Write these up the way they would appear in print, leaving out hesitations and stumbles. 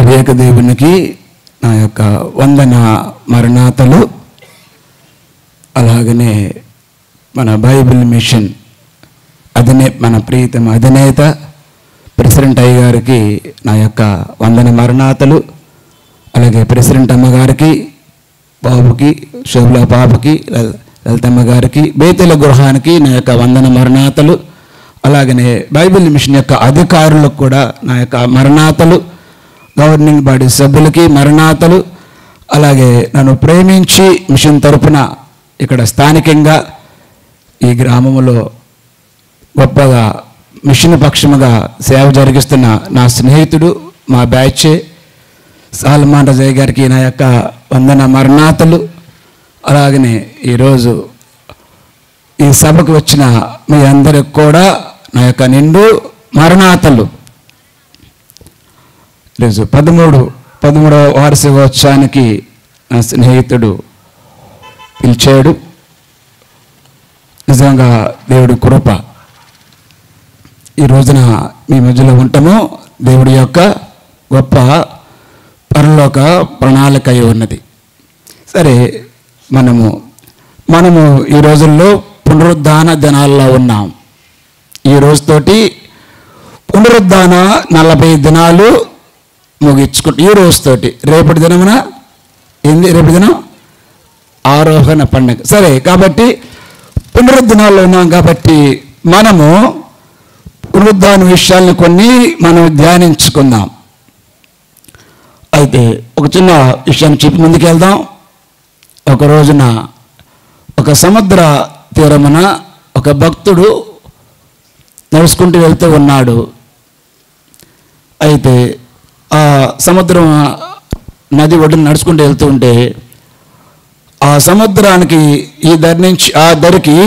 త్రియేక దేవునికి నా యొక్క వందన మరణాతలు. అలాగనే మన బైబిల్ మిషన్ మన ప్రీతమ అధినేత ప్రెసిడెంట్ అయ్య గారికి నా యొక్క వందన మరణాతలు. అలాగే ప్రెసిడెంట్ అమ్మగారికి, బాబుకి, శోభలా పాపకి, లలితమ్మ గారికి, బేతెల గృహానికి నా యొక్క వందన మరణాతలు. అలాగనే బైబిల్ మిషన్ యొక్క అధికారులకు కూడా నా యొక్క మరణాతలు. గవర్నింగ్ బాడీ సభ్యులకి మరణాతలు. అలాగే నన్ను ప్రేమించి మిషన్ తరపున ఇక్కడ స్థానికంగా ఈ గ్రామంలో గొప్పగా మిషన్ పక్షముగా సేవ జరిగిస్తున్న నా స్నేహితుడు, మా బ్యాచ్ సాల్మాన్ రజయ్ గారికి నా యొక్క వందన మరణాతలు. అలాగనే ఈరోజు ఈ సభకు వచ్చిన మీ అందరికి కూడా నా యొక్క నిండు మరణాతలు. ఈరోజు 13వ వార్షికోత్సవానికి నా స్నేహితుడు పిలిచాడు. నిజంగా దేవుడి కృప. ఈ రోజున మీ మధ్యలో ఉంటాము. దేవుడి యొక్క గొప్ప పరలోక ప్రణాళిక అయి ఉన్నది. సరే, మనము ఈ రోజుల్లో పునరుద్ధాన దినాల్లో ఉన్నాం. ఈ రోజుతోటి పునరుద్ధాన 40 దినాలు ముగించుకుంటాం. ఈ రోజుతోటి రేపటి దినమున రేపటి దినం ఆరోహణ పండుగ. సరే, కాబట్టి పునరుద్ధానాల్లో ఉన్నాం కాబట్టి మనము పునరుద్ధాన విషయాలను కొన్ని మనం ధ్యానించుకుందాం. అయితే ఒక చిన్న విషయాన్ని చెప్పి ముందుకెళ్దాం. ఒక రోజున ఒక సముద్ర తీరమున ఒక భక్తుడు నడుచుకుంటూ వెళ్తూ ఉన్నాడు. అయితే ఆ సముద్రం నది ఒడ్డున నడుచుకుంటూ వెళ్తూ ఉంటే ఆ సముద్రానికి ఈ దరి నుంచి ఆ దరికి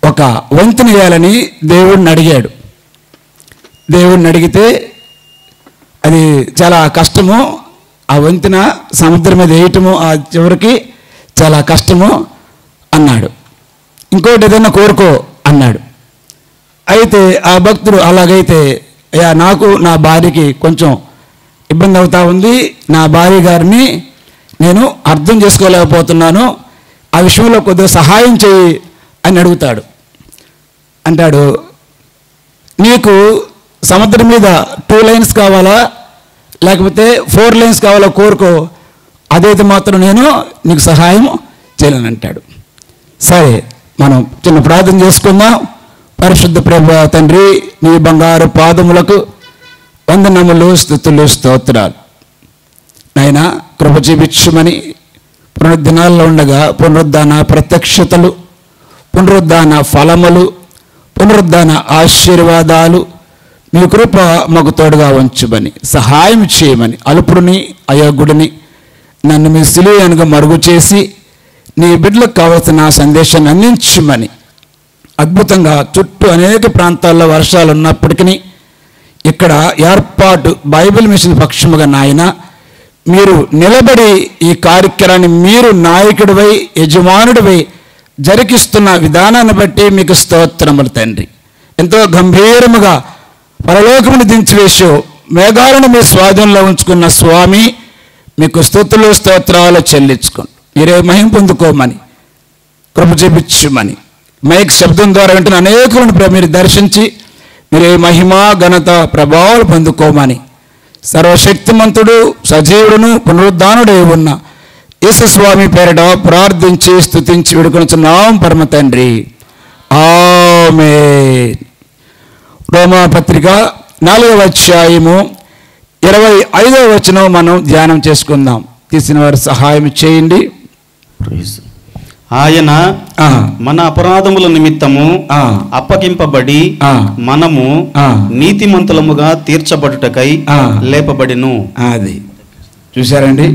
ఒక వంతెన వేయాలని దేవుడిని అడిగాడు. దేవుడిని అడిగితే అది చాలా కష్టము. ఆ వంతెన సముద్రం మీద వేయటము ఆ చివరికి చాలా కష్టము అన్నాడు. ఇంకోటి ఏదైనా కోరుకో అన్నాడు. అయితే ఆ భక్తుడు అలాగైతే అయ్యా, నాకు నా భార్యకి కొంచెం ఇబ్బంది అవుతా ఉంది, నా భార్య గారిని నేను అర్థం చేసుకోలేకపోతున్నాను, ఆ విషయంలో కొద్దిగా సహాయం చేయి అని అడుగుతాడు. అంటాడు, నీకు సముద్రం మీద 2 లైన్స్ కావాలా లేకపోతే 4 లైన్స్ కావాలా కోరుకో, అదైతే మాత్రం నేను నీకు సహాయం చేయలేను అంటాడు. సరే, మనం చిన్న ప్రార్థన చేసుకుందాం. పరిశుద్ధ ప్రభువా తండ్రి, నీ బంగారు పాదములకు వందనములు, స్తుతులు, స్తోత్రాలు. నాయనా, కృప చూపించమని పునరుద్ధానాల్లో ఉండగా పునరుద్ధాన ప్రత్యక్షతలు, పునరుద్ధాన ఫలములు, పునరుద్ధాన ఆశీర్వాదాలు మీ కృప మాకు తోడుగా ఉంచమని, సహాయం చేయమని, అల్పుడిని అయోగ్యుడిని నన్ను మీ సిలువగా మరుగు చేసి నీ బిడ్డలకు కావలసిన సందేశాన్ని అందించమని, అద్భుతంగా చుట్టూ అనేక ప్రాంతాల్లో వర్షాలు ఉన్నప్పటికీ ఇక్కడ ఏర్పాటు బైబిల్ మిషన్ పక్షముగా నాయన మీరు నిలబడి ఈ కార్యక్రమాన్ని మీరు నాయకుడివై యజమానుడివై జరిగిస్తున్న విధానాన్ని బట్టి మీకు స్తోత్రములు తండ్రి. ఎంతో గంభీరముగా పరలోకమును దించివేసో మేఘాలను మీ స్వాధీనంలో ఉంచుకున్న స్వామి, మీకు స్తుతులు స్తోత్రాలు చెల్లించుకోండి. మీరే మహిమ పొందుకోమని, కృప చూపించమని, మైక్ శబ్దం ద్వారా వింటున్న అనేకులను మీరు దర్శించి మీరే మహిమ ఘనత ప్రభావాలు పొందుకోమని, సర్వశక్తిమంతుడు సజీవుడును పునరుద్ధానుడై ఉన్న యేసుస్వామి పేరిట ప్రార్థించి స్తుతించి వేడుకొనుచున్నాం పరమ తండ్రి. ఆమేన్. రోమా పత్రిక 4వ అధ్యాయము 25వ వచనం మనం ధ్యానం చేసుకుందాం. తీసిన వారు సహాయం చేయండి. ఆయన మన అపరాధముల నిమిత్తము అప్పగింపబడి మనము నీతిమంతులముగా తీర్చబడుటకై లేపబడిను. అది చూశారండి,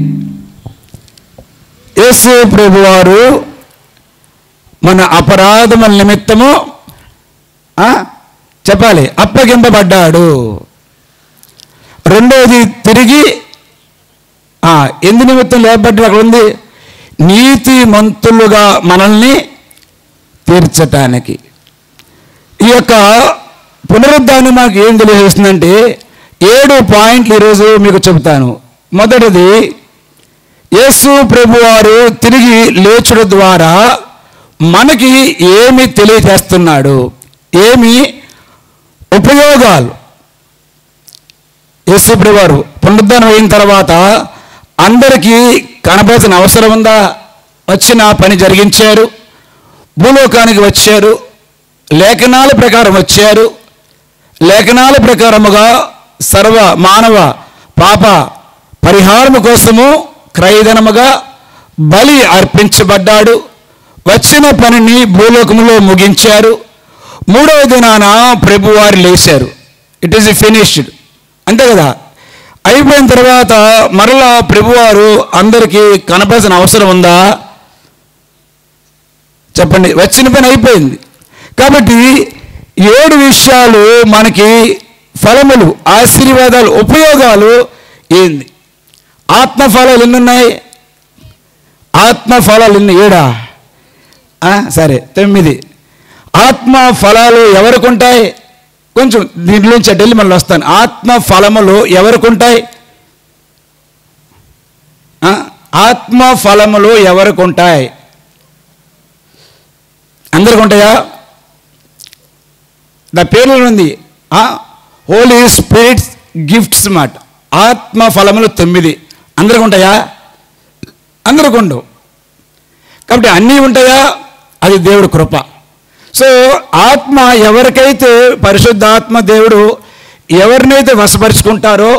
యేసు ప్రభువారు మన అపరాధముల నిమిత్తము చెప్పాలి అప్పగింపబడ్డాడు. రెండోది తిరిగి ఎందు నిమిత్తం లేపబడ్డాడు అక్కడ ఉంది, నీతిమంతులుగా మనల్ని తీర్చటానికి. ఈ యొక్క పునరుద్ధానం మాకు ఏం తెలియజేస్తుందంటే 7 పాయింట్లు ఈరోజు మీకు చెబుతాను. మొదటిది, యేసు ప్రభువారు తిరిగి లేచుడు ద్వారా మనకి ఏమి తెలియజేస్తున్నాడు, ఏమి ఉపయోగాలు. యేసు ప్రభువారు పునరుద్ధానం అయిన తర్వాత అందరికీ కనపడాల్సిన అవసరం ఉందా? వచ్చిన పని జరిగించారు, భూలోకానికి వచ్చారు, లేఖనాల ప్రకారం వచ్చారు, లేఖనాల ప్రకారముగా సర్వ మానవ పాప పరిహారము కోసము క్రయధనముగా బలి అర్పించబడ్డాడు. వచ్చిన పనిని భూలోకములో ముగించారు. 3వ దినాన ప్రభువారు లేచారు. ఇట్ ఈస్ ఫినిష్డ్, అంతే కదా. అయిపోయిన తర్వాత మరలా ప్రభువారు అందరికీ కనపడాల్సిన అవసరం ఉందా? చెప్పండి. వచ్చిన పని అయిపోయింది. కాబట్టి 7 విషయాలు మనకి ఫలములు, ఆశీర్వాదాలు, ఉపయోగాలు ఏంది? ఆత్మఫలాలు ఎన్ని ఉన్నాయి? ఆత్మఫలాలు ఎన్ని? 7 సరే 9. ఆత్మ ఫలాలు ఎవరికి ఉంటాయి? కొంచెం దీంట్లోంచి అడ్డెళ్ళి మళ్ళీ వస్తాను. ఆత్మ ఫలములు ఎవరికి ఉంటాయి? ఆత్మ ఫలములు ఎవరికి ఉంటాయి? అందరికి ఉంటాయా? దా పేర్లో ఉంది హోలీ స్పిరిట్స్ గిఫ్ట్స్ మాట. ఆత్మ ఫలములు 9 అందరికి ఉంటాయా? అందరికి ఉండవు. కాబట్టి అన్నీ ఉంటాయా? అది దేవుడు కృప. సో ఆత్మ ఎవరికైతే పరిశుద్ధాత్మ దేవుడు ఎవరినైతే వశపరుచుకుంటారో,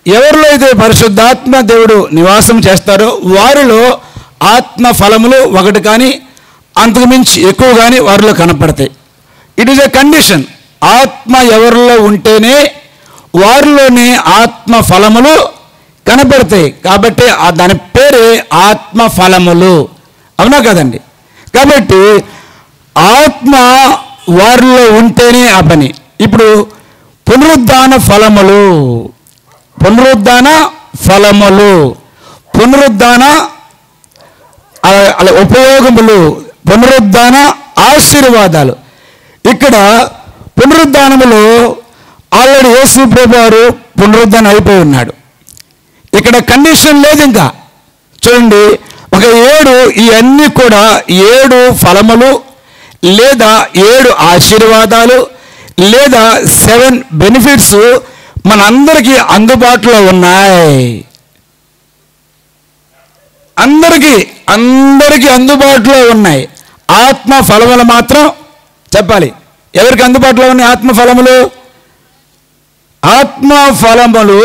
ఎవరిలో అయితే పరిశుద్ధాత్మ దేవుడు నివాసం చేస్తారో వారిలో ఆత్మ ఫలములు ఒకటి కానీ అంతకు మించి ఎక్కువ కానీ వారిలో కనపడతాయి. It is a condition. ఆత్మ ఎవరిలో ఉంటేనే వారిలోని ఆత్మ ఫలములు కనపడతాయి. కాబట్టి దాని పేరే ఆత్మ ఫలములు, అవునా కదండి? కాబట్టి ఆత్మ వారిలో ఉంటేనే ఆ పని. ఇప్పుడు పునరుద్ధాన ఫలములు, పునరుద్ధాన ఫలములు, పునరుద్ధాన ఉపయోగములు, పునరుద్ధాన ఆశీర్వాదాలు. ఇక్కడ పునరుద్ధానములో ఆల్రెడీ యేసు ప్రభువారు పునరుద్ధానం అయిపోయి ఉన్నాడు. ఇక్కడ కండిషన్ లేదు. ఇంకా చూడండి, ఒక 7 ఇవన్నీ కూడా 7 ఫలములు లేదా 7 ఆశీర్వాదాలు లేదా 7 బెనిఫిట్స్ మనందరికీ అందుబాటులో ఉన్నాయి. అందరికీ అందుబాటులో ఉన్నాయి. ఆత్మ ఫలములు మాత్రం చెప్పాలి. ఎవరికి అందుబాటులో ఉన్నాయి ఆత్మ ఫలములు? ఆత్మ ఫలములు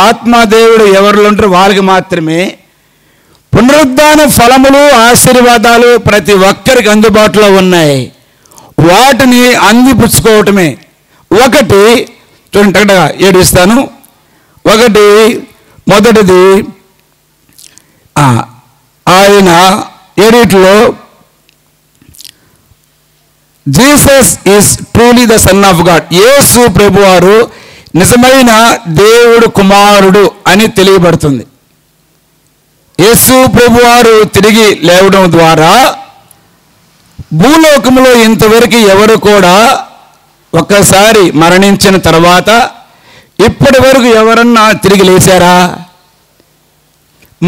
ఆత్మదేవుడు ఎవరిలో ఉంటారో వారికి మాత్రమే. పునరుద్ధాన ఫలములు, ఆశీర్వాదాలు ప్రతి ఒక్కరికి అందుబాటులో ఉన్నాయి. వాటిని అందిపుచ్చుకోవటమే. ఒకటి చూడండి, కరెక్ట్గా 7 ఇస్తాను. ఒకటి, మొదటిది ఆయన 7లో Jesus is truly the son of God. యేసు ప్రభువారు నిజమైన దేవుడు కుమారుడు అని తెలియబడుతుంది. యేసు ప్రభువారు తిరిగి లేవడం ద్వారా భూలోకంలో ఇంతవరకు ఎవరు కూడా ఒక్కసారి మరణించిన తర్వాత ఇప్పటి వరకు ఎవరన్నా తిరిగి లేచారా?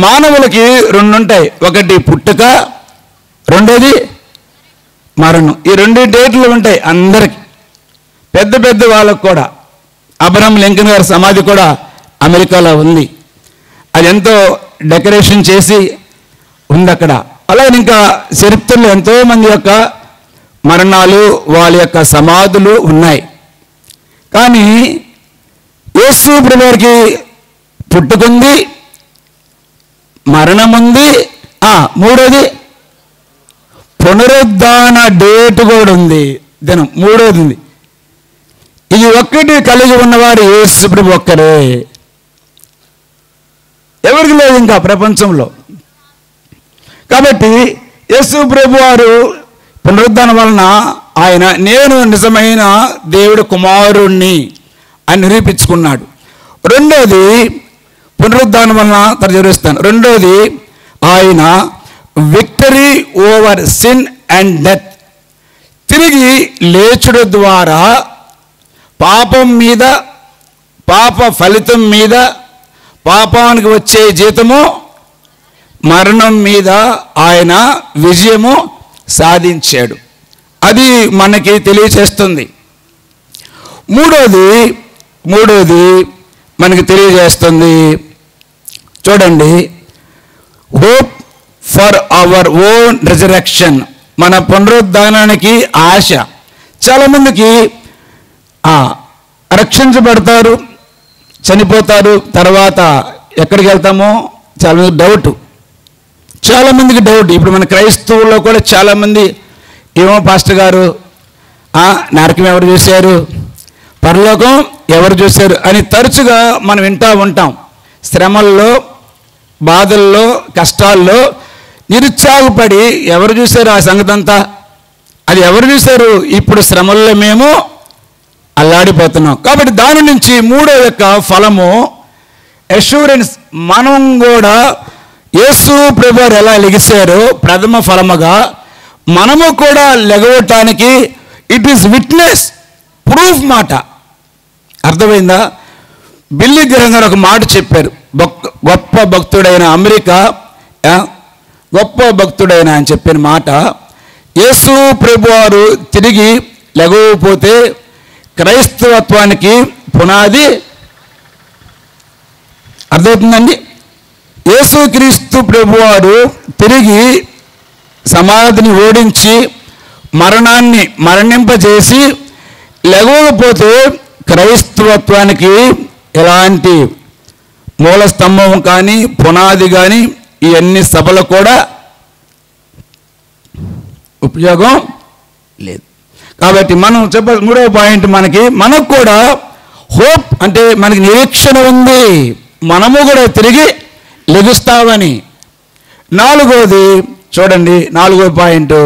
మానవులకి 2 ఉంటాయి. ఒకటి పుట్టుక, రెండోది మరణం. ఈ 2 డేట్లు ఉంటాయి అందరికి, పెద్ద పెద్ద వాళ్ళకు కూడా. అబ్రహం లింకన్ గారి సమాధి కూడా అమెరికాలో ఉంది. అది ఎంతో డెకరేషన్ చేసి ఉంది అక్కడ. అలాగే ఇంకా చరిత్రలో ఎంతోమంది యొక్క మరణాలు, వాళ్ళ యొక్క సమాధులు ఉన్నాయి. కానీ యేసు ప్రభువారికి పుట్టుకుంది, మరణముంది, మూడోది పునరుద్ధాన డేట్ కూడా ఉంది, దినం 3వది ఉంది. ఇది ఒక్కటి కలిగి ఉన్నవాడు యేసు ప్రభు ఒక్కరే, ఎవరికి లేదు ఇంకా ప్రపంచంలో. కాబట్టి యేసు ప్రభు వారు పునరుద్ధానం వలన ఆయన నేను నిజమైన దేవుడు కుమారుణ్ణి అని నిరూపించుకున్నాడు. రెండోది పునరుద్ధానం వలన చదివిస్తాను. రెండోది ఆయన victory over sin and death. తిరిగి లేచుడు ద్వారా పాపం మీద, పాప ఫలితం మీద పాపానికి వచ్చే జీతము మరణం మీద ఆయన విజయము సాధించాడు. అది మనకి తెలియచేస్తుంది. మూడోది మనకి తెలియజేస్తుంది. చూడండి, hope for our own resurrection, మన పునరుద్ధానానికి ఆశ. చాలామందికి రక్షించబడతారు, చనిపోతారు, తర్వాత ఎక్కడికి వెళ్తామో చాలామందికి డౌట్. ఇప్పుడు మన క్రైస్తవుల్లో కూడా చాలామంది, ఏమో పాస్టర్ గారు, నరకం ఎవరు చూశారు, పరలోకం ఎవరు చూశారు అని తరచుగా మనం వింటూ ఉంటాం. శ్రమల్లో, బాధల్లో, కష్టాల్లో నిరుత్సాహపడి ఎవరు చూశారు ఆ సంగతి అంతా? అది ఎవరు చూశారు? ఇప్పుడు శ్రమల్లో మేము అల్లాడిపోతున్నాం. కాబట్టి దాని నుంచి మూడో యొక్క ఫలము అష్యూరెన్స్. మనం కూడా యేసు ప్రభువారు ఎలా లెగిశారో ప్రథమ ఫలముగా మనము కూడా లెగవటానికి ఇట్ ఈస్ విట్నెస్, ప్రూఫ్ మాట. అర్థమైందా? బిల్లీ గ్రహం గారు ఒక మాట చెప్పారు. గొప్ప భక్తుడైన అమెరికా గొప్ప భక్తుడైన అని చెప్పిన మాట, యేసు ప్రభువారు తిరిగి లెగవకపోతే క్రైస్తవత్వానికి పునాది. అర్థమవుతుందండి? యేసుక్రీస్తు ప్రభువారు తిరిగి సమాధిని ఓడించి మరణాన్ని మరణింపజేసి లెగవకపోతే క్రైస్తవత్వానికి ఎలాంటి మూల స్తంభం కానీ పునాది కానీ ఈ అన్ని సభలు కూడా ఉపయోగం లేదు. కాబట్టి మనం మూడవ పాయింట్, మనకు కూడా హోప్ అంటే మనకి నిరీక్షణ ఉంది, మనము కూడా తిరిగి లెగుస్తామని. నాలుగోది చూడండి, నాలుగవ పాయింట్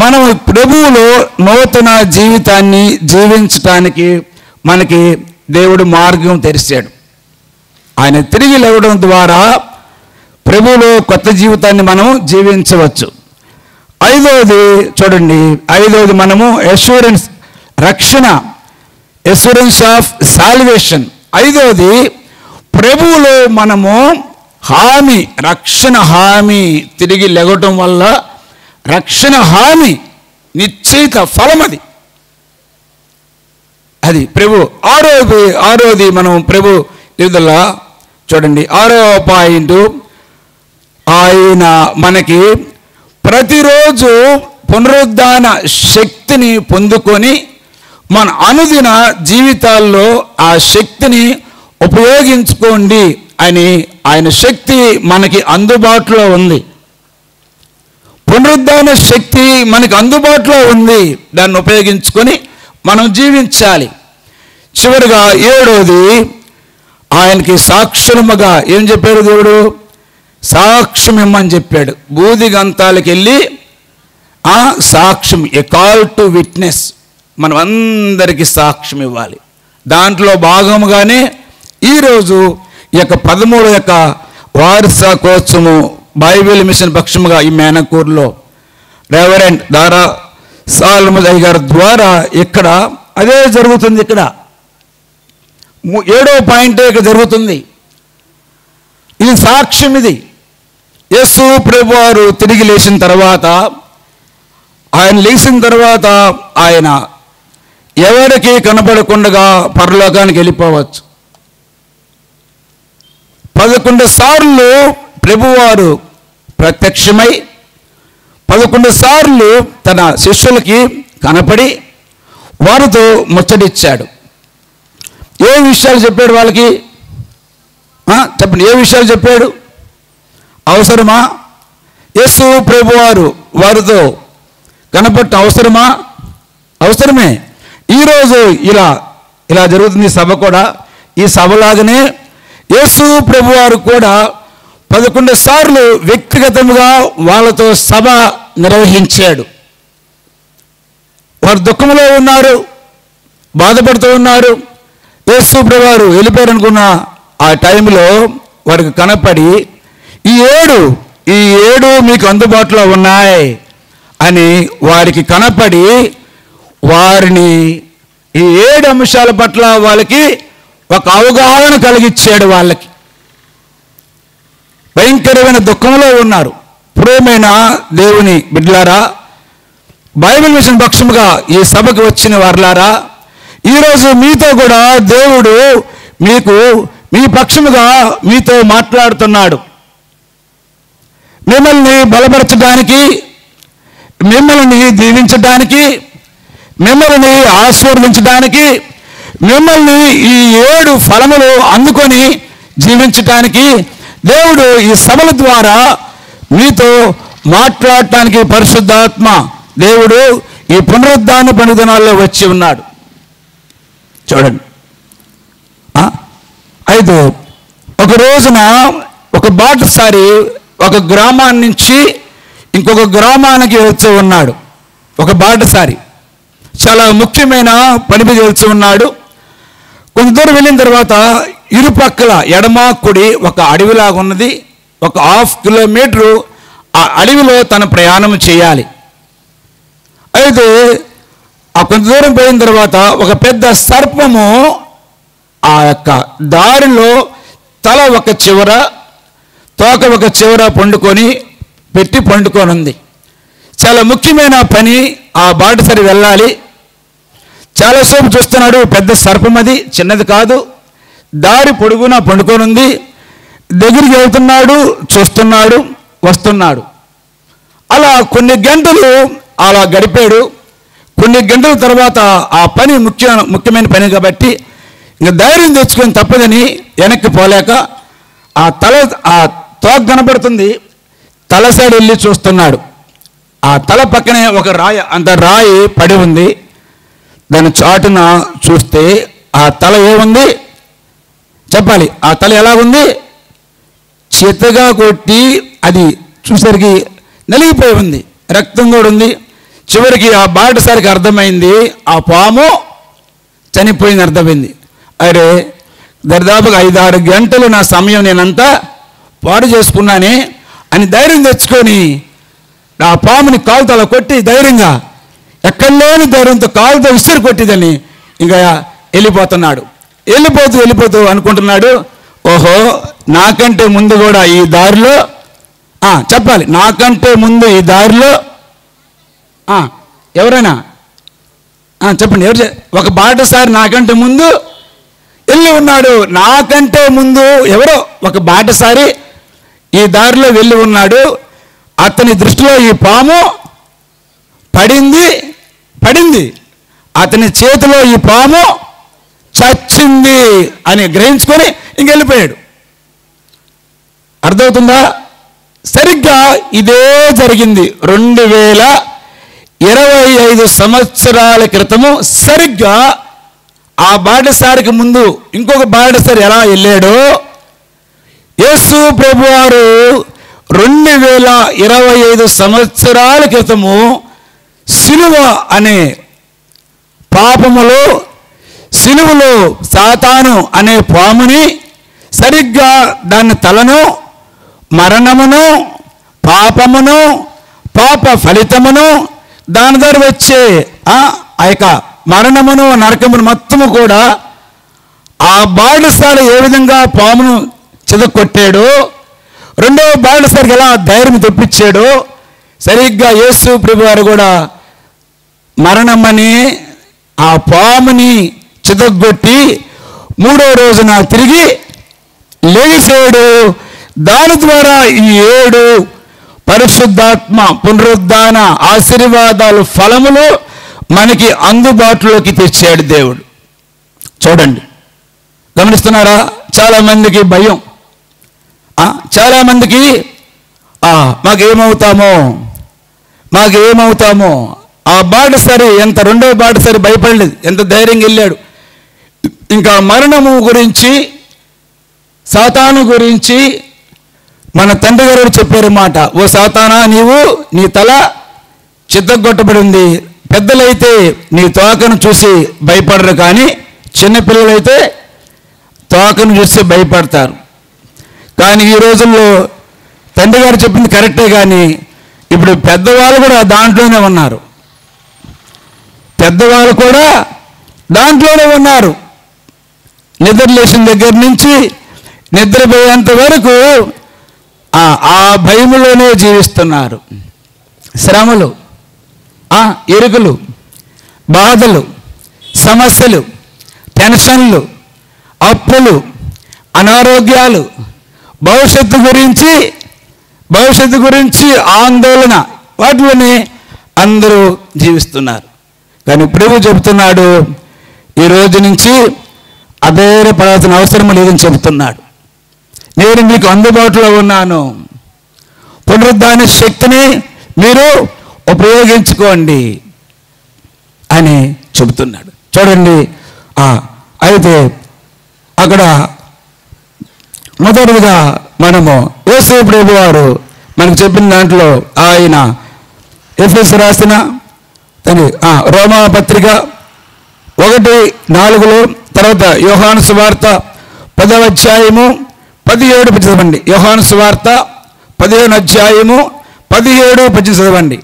మనం ప్రభువులో నూతన జీవితాన్ని జీవించటానికి మనకి దేవుడు మార్గం తెరిచాడు. ఆయన తిరిగి లేవడం ద్వారా ప్రభువులో కొత్త జీవితాన్ని మనం జీవించవచ్చు. ఐదవది చూడండి, మనము అష్యూరెన్స్, రక్షణ, అష్యూరెన్స్ ఆఫ్ సాల్వేషన్. ఐదవది ప్రభువులో మనము హామీ, రక్షణ హామీ. తిరిగి లెగటం వల్ల రక్షణ హామీ, నిశ్చయిత ఫలం అది ప్రభు. ఆరోది మనం ప్రభు విడుదల చూడండి. 6వ పాయింట్, ఆయన మనకి ప్రతిరోజు పునరుద్ధాన శక్తిని పొందుకొని మన అనుదిన జీవితాల్లో ఆ శక్తిని ఉపయోగించుకోండి అని ఆయన శక్తి మనకి అందుబాటులో ఉంది. పునరుద్ధాన శక్తి మనకి అందుబాటులో ఉంది, దాన్ని ఉపయోగించుకొని మనం జీవించాలి. చివరిగా 7వది, ఆయనకి సాక్షులముగా ఏం చెప్పాడు దేవుడు? సాక్ష్యం ఇమ్మని చెప్పాడు. బూదిగంతాలకు వెళ్ళి సాక్ష్యం, ఏ కాల్ టు విట్నెస్, మనం అందరికీ సాక్ష్యం ఇవ్వాలి. దాంట్లో భాగముగానే ఈరోజు ఈ యొక్క 13 యొక్క వార్షికోత్సవము బైబిల్ మిషన్ పక్షముగా ఈ మేనకూరులో రెవరెండ్ దారా సాల్మదయ్య గారి ద్వారా ఇక్కడ అదే జరుగుతుంది. ఇక్కడ 7వ పాయింట్ ఇక్కడ జరుగుతుంది. ఇది సాక్ష్యం. ఇది యేసు ప్రభువారు తిరిగి లేచిన తర్వాత, ఆయన లేచిన తర్వాత ఆయన ఎవరికి కనపడకుండా పరలోకానికి వెళ్ళిపోవచ్చు. 11 సార్లు ప్రభువారు ప్రత్యక్షమై 11 సార్లు తన శిష్యులకి కనపడి వారితో ముచ్చటిచ్చాడు. ఏ విషయాలు చెప్పాడు వాళ్ళకి? చెప్పండి, ఏ విషయాలు చెప్పాడు? అవసరమా? యేసు ప్రభువారు వారితో కనపడటం అవసరమా? అవసరమే. ఈరోజు ఇలా జరుగుతుంది సభ కూడా. ఈ సభలాగానే యేసు ప్రభువారు కూడా 11 సార్లు వ్యక్తిగతంగా వాళ్ళతో సభ నిర్వహించాడు. వారు దుఃఖంలో ఉన్నారు, బాధపడుతూ ఉన్నారు. యేసు ప్రభువారు వెళ్ళిపోయారనుకున్న ఆ టైంలో వారికి కనపడి ఈ ఏడు మీకు అందుబాటులో ఉన్నాయి, అని వారికి కనపడి వారిని ఈ 7 అంశాల పట్ల వాళ్ళకి ఒక అవగాహన కలిగించాడు. వాళ్ళకి భయంకరమైన దుఃఖంలో ఉన్నారు. ప్రియమైన దేవుని బిడ్డలారా, బైబిల్ మిషన్ పక్షముగా ఈ సభకు వచ్చిన వారులారా, ఈరోజు మీతో కూడా దేవుడు మీ పక్షముగా మీతో మాట్లాడుతున్నాడు. మిమ్మల్ని బలపరచడానికి, మిమ్మల్ని దీవించడానికి, మిమ్మల్ని ఆశీర్వదించడానికి, మిమ్మల్ని ఈ 7 ఫలములు అందుకొని జీవించటానికి దేవుడు ఈ సభల ద్వారా మీతో మాట్లాడటానికి పరిశుద్ధాత్మ దేవుడు ఈ పునరుద్ధాన పండుగ దినాల్లో వచ్చి ఉన్నాడు. చూడండి, అయితే ఒక రోజున ఒక బాటసారి ఒక గ్రామాన్ని నుంచి ఇంకొక గ్రామానికి వెళ్తూ ఉన్నాడు. ఒక బాటసారి చాలా ముఖ్యమైన పని మీద వెళ్తూ ఉన్నాడు. కొంత దూరం వెళ్ళిన తర్వాత ఇరుపక్కల ఎడమ కుడి ఒక అడవిలాగా ఉన్నది. ఒక 1/2 కిలోమీటరు ఆ అడవిలో తన ప్రయాణం చేయాలి. అయితే ఆ కొంత దూరం పోయిన తర్వాత ఒక పెద్ద సర్పము ఆ యొక్క దారిలో తల ఒక చివర, తోక ఒక చివర పండుకొని ఉంది. చాలా ముఖ్యమైన పని. ఆ బాటసారి వెళ్ళాలి. చాలాసేపు చూస్తున్నాడు. పెద్ద సర్పం, అది చిన్నది కాదు. దారి పొడుగునా పండుకొని ఉంది. దగ్గరికి వెళ్తున్నాడు, చూస్తున్నాడు, వస్తున్నాడు. అలా కొన్ని గంటలు అలా గడిపాడు. కొన్ని గంటల తర్వాత ఆ పని ముఖ్యమైన పని కాబట్టి ఇంకా ధైర్యం తెచ్చుకొని తప్పదని వెనక్కి పోలేక ఆ తోక కనబడుతుంది, తల సైడ్ వెళ్ళి చూస్తున్నాడు. ఆ తల పక్కనే ఒక రాయి పడి ఉంది. దాని చాటున చూస్తే ఆ తల ఏముంది చెప్పాలి. ఆ తల ఎలాగుంది? చేతగా కొట్టి అది చూసరికి నలిగిపోయి ఉంది, రక్తం కూడా ఉంది. చివరికి ఆ బాటసారికి అర్థమైంది ఆ పాము చనిపోయింది అర్థమైంది. అరే, దరిదాపుగా 5-6 గంటలు నా సమయం నేనంతా పాడు చేసుకున్నానే అని ధైర్యం తెచ్చుకొని ఆ పాముని కాలుతో అలా కొట్టి ధైర్యంగా, ఎక్కడ లేని ధైర్యంతో కాలుతో విసిరి కొట్టిదని ఇంకా వెళ్ళిపోతున్నాడు. వెళ్ళిపోతూ అనుకుంటున్నాడు, ఓహో నాకంటే ముందు కూడా ఈ దారిలో చెప్పాలి, నాకంటే ముందు ఈ దారిలో ఎవరైనా చెప్పండి, ఎవరు? ఒక బాటసారి నాకంటే ముందు వెళ్ళి ఉన్నాడు. నాకంటే ముందు ఎవరో ఒక బాటసారి ఈ దారిలో వెళ్ళి ఉన్నాడు. అతని దృష్టిలో ఈ పాము పడింది, అతని చేతిలో ఈ పాము చచ్చింది అని గ్రహించుకొని ఇంకెళ్ళిపోయాడు. అర్థమవుతుందా? సరిగ్గా ఇదే జరిగింది 2025 సంవత్సరాల క్రితము. సరిగ్గా ఆ బాటసారికి ముందు ఇంకొక బాటసారి ఎలా వెళ్ళాడో యేసు ప్రభువారు 2025 సంవత్సరాల క్రితము సిలువ అనే పాపములో, సిలువలో సాతాను అనే పాముని సరిగ్గా దాని తలను, మరణమును, పాపమును, పాప ఫలితమును, దాని ద్వారా వచ్చే ఆ యొక్క మరణమును, నరకమును మొత్తము కూడా ఆ బాటసారి ఏ విధంగా పామును చెదకొట్టాడో, రెండో బాటసారికి ఎలా ధైర్యం తెప్పించాడో, సరిగ్గా యేసు ప్రభువారు కూడా మరణమని ఆ పాముని చితగొట్టి 3వ రోజున తిరిగి లేచాడు. దాని ద్వారా ఈ 7 పరిశుద్ధాత్మ పునరుద్ధాన ఆశీర్వాదాలు, ఫలములు మనకి అందుబాటులోకి తెచ్చాడు దేవుడు. చూడండి, గమనిస్తున్నారా? చాలామందికి భయం, చాలామందికి మాకేమవుతామో. ఆ బాటసారి రెండో బాటసారి భయపడలేదు, ఎంత ధైర్యంగా వెళ్ళాడు. ఇంకా మరణము గురించి, సాతాను గురించి మన తండ్రి గారు చెప్పారు మాట, ఓ సాతానా, నీ తల చిత్తగొట్టబడి ఉంది. పెద్దలైతే నీ తోకను చూసి భయపడరు, కానీ చిన్నపిల్లలైతే తోకను చూసి భయపడతారు. కానీ ఈ రోజుల్లో తండ్రి గారు చెప్పింది కరెక్టే, కానీ ఇప్పుడు పెద్దవాళ్ళు కూడా దాంట్లోనే ఉన్నారు. పెద్దవాళ్ళు కూడా దాంట్లోనే ఉన్నారు. నిద్ర లేచిన దగ్గర నుంచి నిద్రపోయేంత వరకు ఆ భయములోనే జీవిస్తున్నారు. శ్రమలు, ఎరుకలు, బాధలు, సమస్యలు, టెన్షన్లు, అప్పులు, అనారోగ్యాలు, భవిష్యత్తు గురించి ఆందోళన, వాటిలోనే అందరూ జీవిస్తున్నారు. కానీ ప్రభు చెబుతున్నాడు, ఈ రోజు నుంచి అధైర్యపడాల్సిన అవసరం లేదని చెబుతున్నాడు. నేను మీకు అందుబాటులో ఉన్నాను. పునరుద్ధాన శక్తిని మీరు ఉపయోగించుకోండి అని చెబుతున్నాడు. చూడండి, అయితే అక్కడ మొదటిగా మనము యేసు ప్రభు వారు మనకు చెప్పిన దాంట్లో ఆయన ఎఫెసు రాసిన రోమా పత్రిక 1:4, తర్వాత యోహాను సువార్త 10వ అధ్యాయము 17 చదవండి. యోహాను సువార్త 15వ అధ్యాయము 17 చదవండి.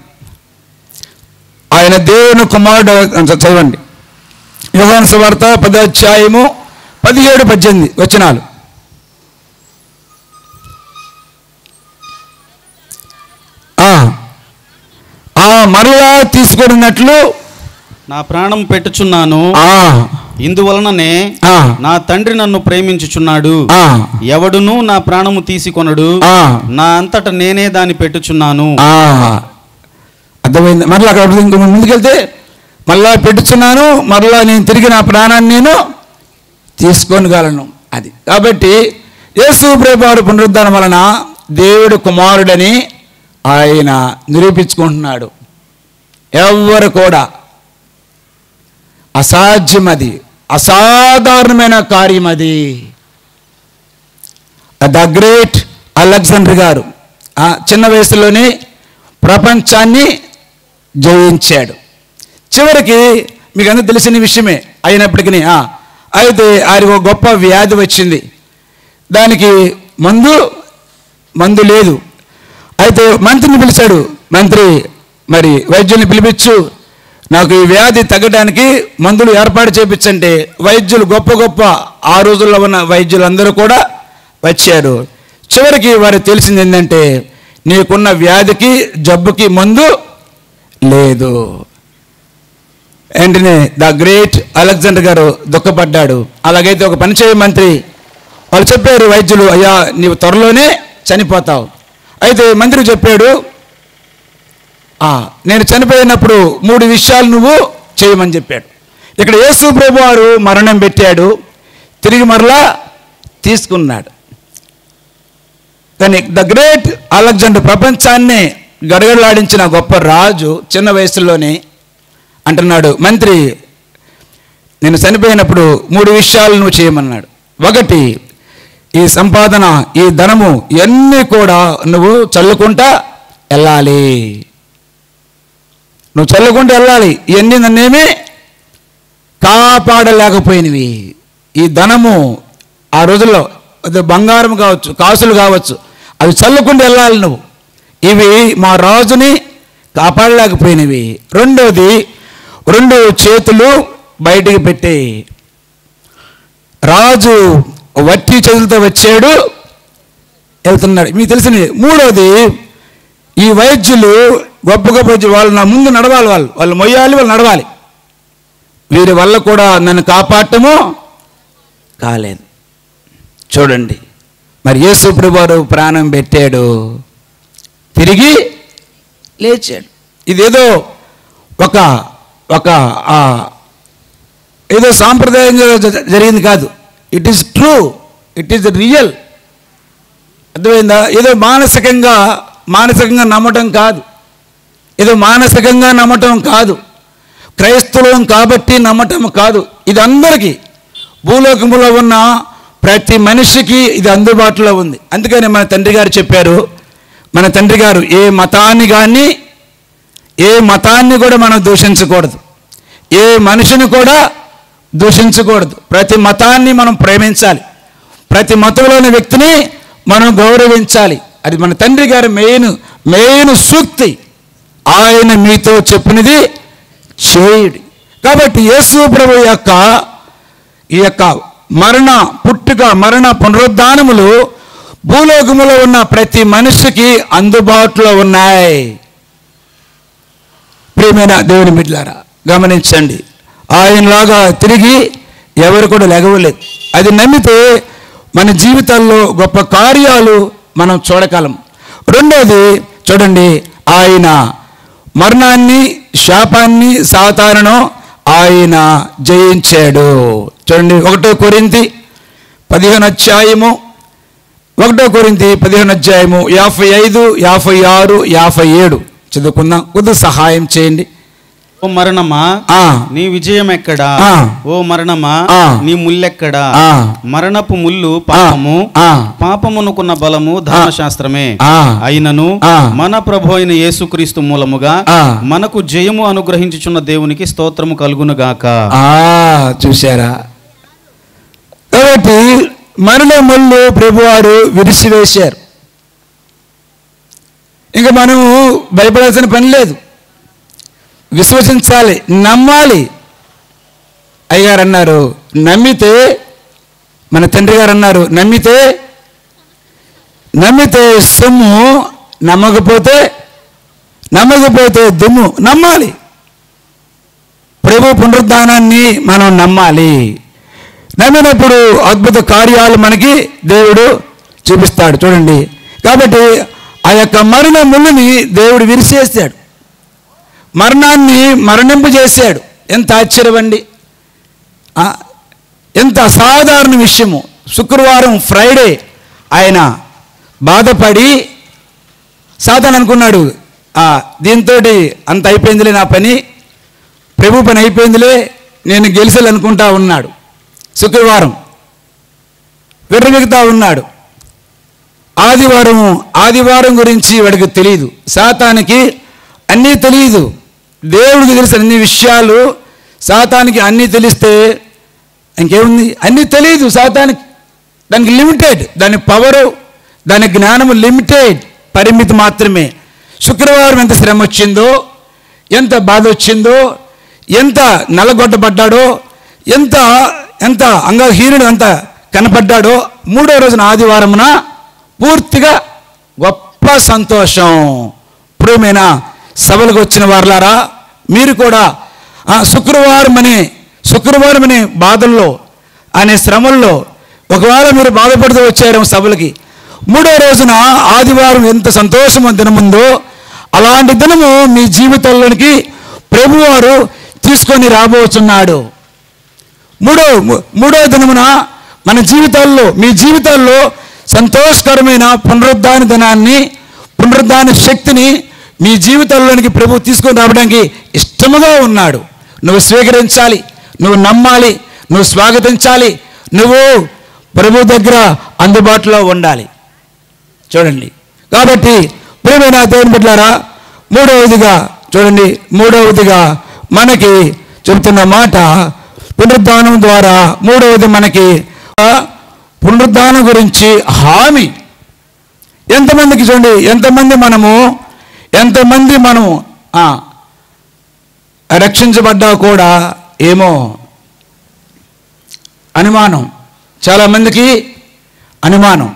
ఆయన దేవుని కుమారుడు చదవండి. యోహాను సువార్త 10వ అధ్యాయము 17-18 వచనాలు. మరలా తీసుకున్నట్లు నా ప్రాణం పెట్టుచున్నాను, ఇందువలననే నా తండ్రి నన్ను ప్రేమించుచున్నాడు. ఎవడును నా ప్రాణము తీసుకొనడు, నా అంతట నేనే దాన్ని పెట్టుచున్నాను. అర్థమైంది? మరలా అక్కడ ఇంక ముందుకెళ్తే మరలా పెట్టుచున్నాను, మరలా నేను తిరిగి నా ప్రాణాన్ని నేను తీసుకోగలను. అది కాబట్టి యేసు ప్రభువారు పునరుద్ధానం వలన దేవుడు కుమారుడని ఆయన నిరూపించుకుంటున్నాడు. ఎవ్వరు కూడా అసాధ్యమది, అసాధారణమైన కార్యం అది. ద గ్రేట్ అలెగ్జాండర్ గారు చిన్న వయసులోనే ప్రపంచాన్ని జయించాడు. చివరికి మీకు అందరూ తెలిసిన విషయమే అయినప్పటికీ అయితే ఆయనకు ఒక గొప్ప వ్యాధి వచ్చింది. దానికి మందు లేదు. అయితే మంత్రిని పిలిచాడు. మంత్రి, మరి వైద్యుల్ని పిలిపించు, నాకు ఈ వ్యాధి తగ్గడానికి మందులు ఏర్పాటు చేయించంటే వైద్యులు గొప్ప ఆ రోజుల్లో ఉన్న వైద్యులందరూ కూడా వచ్చారు. చివరికి వారికి తెలిసింది ఏంటంటే, నీకున్న వ్యాధికి జబ్బుకి మందు లేదు. వెంటనే ద గ్రేట్ అలెగ్జాండర్ గారు దుఃఖపడ్డాడు. అలాగైతే ఒక పని చేయ మంత్రి, వాళ్ళు చెప్పారు వైద్యులు, అయ్యా నీవు త్వరలోనే చనిపోతావు. అయితే మంత్రి చెప్పాడు, నేను చనిపోయినప్పుడు 3 విషయాలు నువ్వు చేయమని చెప్పాడు. ఇక్కడ యేసు ప్రభు వారు మరణం పెట్టాడు, తిరిగి మరలా తీసుకున్నాడు. కానీ ద గ్రేట్ అలెగ్జాండర్ ప్రపంచాన్ని గడగడలాడించిన గొప్ప రాజు చిన్న వయసులోనే అంటున్నాడు, మంత్రి నేను చనిపోయినప్పుడు 3 విషయాలు నువ్వు చేయమన్నాడు. 1, ఈ సంపాదన, ఈ ధనము ఇవన్నీ కూడా నువ్వు చల్లుకుంటా వెళ్ళాలి. నువ్వు చల్లుకుంటూ వెళ్ళాలి. ఇవన్నీ నన్నేమీ కాపాడలేకపోయినవి. ఈ ధనము ఆ రోజుల్లో అది బంగారం కావచ్చు, కాసులు కావచ్చు, అవి చల్లుకుంటూ వెళ్ళాలి నువ్వు. ఇవి మా రాజుని కాపాడలేకపోయినవి. 2, 2 చేతులు బయటికి పెట్టి, రాజు వట్టి చేతులతో వచ్చాడు, వెళ్తున్నాడు. మీకు తెలిసింది. 3, ఈ వైద్యులు గొప్ప వైద్యులు, వాళ్ళు నా ముందు నడవాలి, వాళ్ళు మొయ్యాలి, వాళ్ళు నడవాలి. వీరి వల్ల కూడా నన్ను కాపాడటము కాలేదు. చూడండి, మరి యేసు ప్రభువారు ప్రాణం పెట్టాడు, తిరిగి లేచాడు. ఇదేదో ఒక ఏదో సాంప్రదాయంగా జరిగింది కాదు. It is true, it is real. అర్థమైందా? ఏదో మానసికంగా నమ్మటం కాదు, ఏదో మానసికంగా నమ్మటం కాదు, క్రైస్తవం కాబట్టి నమ్మటం కాదు. ఇది అందరికీ, భూలోకంలో ఉన్న ప్రతి మనిషికి ఇది అందుబాటులో ఉంది. అందుకని మన తండ్రి గారు చెప్పారు, మన తండ్రి గారు ఏ మతాన్ని కూడా మనం దూషించకూడదు, ఏ మనిషిని కూడా దూషించకూడదు. ప్రతి మతాన్ని మనం ప్రేమించాలి, ప్రతి మతంలోని వ్యక్తిని మనం గౌరవించాలి. అది మన తండ్రి గారి మెయిన్ సూక్తి. ఆయన మీతో చెప్పినది చేయుడి. కాబట్టి యేసు ప్రభు యొక్క ఈ యొక్క మరణ పుట్టుక మరణ పునరుద్ధానములు భూలోకములో ఉన్న ప్రతి మనిషికి అందుబాటులో ఉన్నాయి. ప్రియమైన దేవుని బిడ్డలారా గమనించండి, ఆయనలాగా తిరిగి ఎవరు కూడా లెగవలేదు. అది నమ్మితే మన జీవితాల్లో గొప్ప కార్యాలు మనం చూడగలం. రెండోది చూడండి, ఆయన మరణాన్ని, శాపాన్ని, సాతానును ఆయన జయించాడు. చూడండి 1 కొరింథీ 15 అధ్యాయము 55, 55, 56, 57 చదువుకుందాం. కొద్దిగా సహాయం చేయండి. ఓ మరణమా నీ విజయం ఎక్కడా? ఓ మరణమా నీ ముల్లెక్కడా? మరణపు ముల్లు పాపము, పాపమునుకున్న బలము ధర్మశాస్త్రమే. అయినను మన ప్రభు అయిన యేసుక్రీస్తు మూలముగా మనకు జయము అనుగ్రహించుచున్న దేవునికి స్తోత్రము కలుగునుగాక. చూశారా? కాబట్టి మరణ ముళ్ళు ప్రభువారు విరిసివేశారు. ఇంకా మనము భయపడాల్సిన పని లేదు. విశ్వసించాలి, నమ్మాలి. అయ్యగారు అన్నారు నమ్మితే, మన తండ్రి గారు అన్నారు నమ్మితే సొమ్ము, నమ్మకపోతే దుమ్ము. నమ్మాలి. ప్రభు పునరుద్ధానాన్ని మనం నమ్మాలి. నమ్మినప్పుడు అద్భుత కార్యాలు మనకి దేవుడు చూపిస్తాడు. చూడండి, కాబట్టి ఆ యొక్క మరణ ముళ్ళుని దేవుడు విరిచేశాడు, మరణాన్ని మరణింపు చేశాడు. ఎంత ఆశ్చర్యమండి, ఎంత అసాధారణ విషయము. శుక్రవారం ఫ్రైడే ఆయన బాధపడి సాతాను అనుకున్నాడు, దీంతో అంత అయిపోయిందిలే నా పని, ప్రభు పని అయిపోయిందిలే, నేను గెలిచాలనుకుంటా ఉన్నాడు. శుక్రవారం విర్రమిగుతా ఉన్నాడు. ఆదివారం గురించి వాడికి తెలియదు, సాతానికి అన్నీ తెలియదు. దేవుడికి తెలిసిన అన్ని విషయాలు సాతానికి అన్నీ తెలిస్తే ఇంకేముంది? అన్నీ తెలియదు సాతానికి. దానికి లిమిటెడ్, దాని పవరు, దాని జ్ఞానము లిమిటెడ్, పరిమితి మాత్రమే. శుక్రవారం ఎంత శ్రమ వచ్చిందో, ఎంత బాధ వచ్చిందో, ఎంత నలగొట్టబడ్డాడో, ఎంత అంగహీనుడు అంత కనపడ్డాడో, 3వ రోజున ఆదివారమున పూర్తిగా గొప్ప సంతోషం. ప్రియమైన సభలకు వచ్చిన వారులారా, మీరు కూడా శుక్రవారం అనే బాధల్లో, అనే శ్రమల్లో ఒకవేళ మీరు బాధపడుతూ వచ్చారు సభలకి, 3వ రోజున ఆదివారం ఎంత సంతోషం దినముందో అలాంటి దినము మీ జీవితంలోనికి ప్రభువారు తీసుకొని రాబోతున్నాడు. మూడవ దినమున మన జీవితాల్లో, మీ జీవితాల్లో సంతోషకరమైన పునరుద్ధాన దినాన్ని, పునరుద్ధాన శక్తిని మీ జీవితంలోనికి ప్రభు తీసుకొని రావడానికి ఇష్టముగా ఉన్నాడు. నువ్వు స్వీకరించాలి, నువ్వు నమ్మాలి, నువ్వు స్వాగతించాలి, నువ్వు ప్రభు దగ్గర అందుబాటులో ఉండాలి. చూడండి, కాబట్టి ప్రియమైన దేవుని బిడ్డలారా, మూడవదిగా మనకి చెబుతున్న మాట పునరుద్ధానం ద్వారా, మూడవది మనకి పునరుద్ధానం గురించి హామీ. ఎంతమందికి చూడండి, ఎంతమంది మనము రక్షించబడ్డా కూడా ఏమో అనుమానం. చాలామందికి అనుమానం,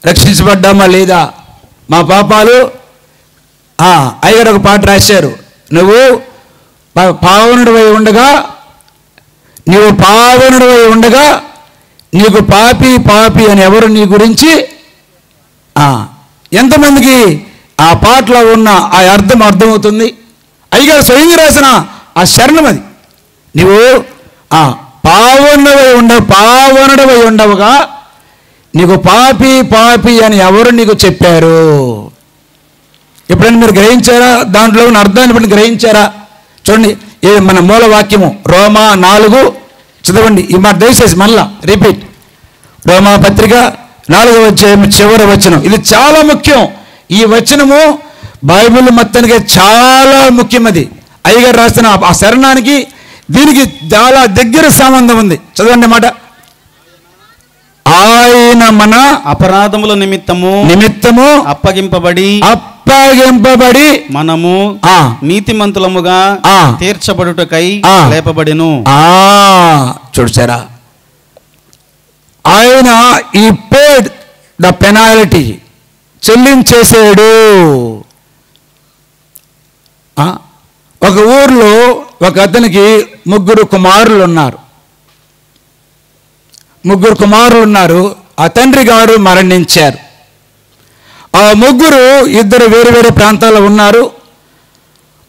రక్షించబడ్డామా లేదా, మా పాపాలు. అయ్యగారు ఒక పాట రాశారు, నువ్వు పావనుడివై ఉండగా నీకు పాపి అని ఎవరు నీ గురించి. ఎంతమందికి ఆ పాటలో ఉన్న ఆ అర్థమవుతుంది? అయ్యగారు స్వయంగా రాసిన ఆ శరణం అది. నువ్వు పావనుడవై ఉండవుగా నీకు పాపి అని ఎవరు నీకు చెప్పారు? ఎప్పుడైనా మీరు గ్రహించారా? దాంట్లో ఉన్న అర్థాన్ని బట్టి గ్రహించారా? చూడండి, మన మూల వాక్యము రోమా 4 చదవండి. ఈ మాట దయచేసి మళ్ళా రిపీట్. రోమా పత్రిక 4వ అధ్యాయం చివరి వచనం. ఇది చాలా ముఖ్యం. ఈ వచనము బైబిల్ మొత్తానికి చాలా ముఖ్యమది. అయ్యగారు రాసిన ఆ శరణానికి దీనికి చాలా దగ్గర సంబంధం ఉంది. చదవండి మాట. ఆయన మన అపరాధముల నిమిత్తము అప్పగింపబడి మనము నీతిమంతులముగా తీర్చబడుటకై లేపబడెను. చూసారా, ఆయన ఈ పేడ్ ద పెనాల్టీ చెల్లించేసాడు. ఒక ఊర్లో ఒక అతనికి ముగ్గురు కుమారులు ఉన్నారు. ఆ తండ్రి గారు మరణించారు. ఆ ముగ్గురు ఇద్దరు వేరు వేరు ప్రాంతాల్లో ఉన్నారు.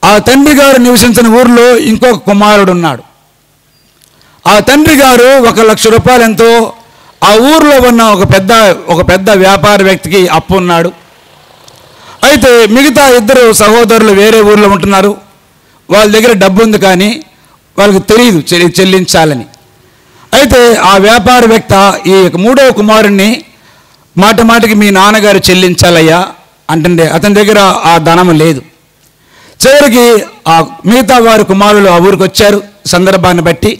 ఆ తండ్రి గారు నివసించిన ఊర్లో ఇంకొక కుమారుడు ఉన్నాడు. ఆ తండ్రి గారు 1,00,000 రూపాయలు ఎంతో ఆ ఊర్లో ఉన్న ఒక పెద్ద వ్యాపార వ్యక్తికి అప్పు ఉన్నాడు. అయితే మిగతా ఇద్దరు సహోదరులు వేరే ఊర్లో ఉంటున్నారు. వాళ్ళ దగ్గర డబ్బు ఉంది, కానీ వాళ్ళకి తెలియదు చెల్లించాలని. అయితే ఆ వ్యాపార వ్యక్తి ఈ 3వ కుమారుణ్ణి మాటికి మీ నాన్నగారు చెల్లించాలయ్యా అంటే అతని దగ్గర ఆ ధనం లేదు. చివరికి ఆ మిగతా వారి కుమారులు ఆ ఊరికి వచ్చారు. సందర్భాన్ని బట్టి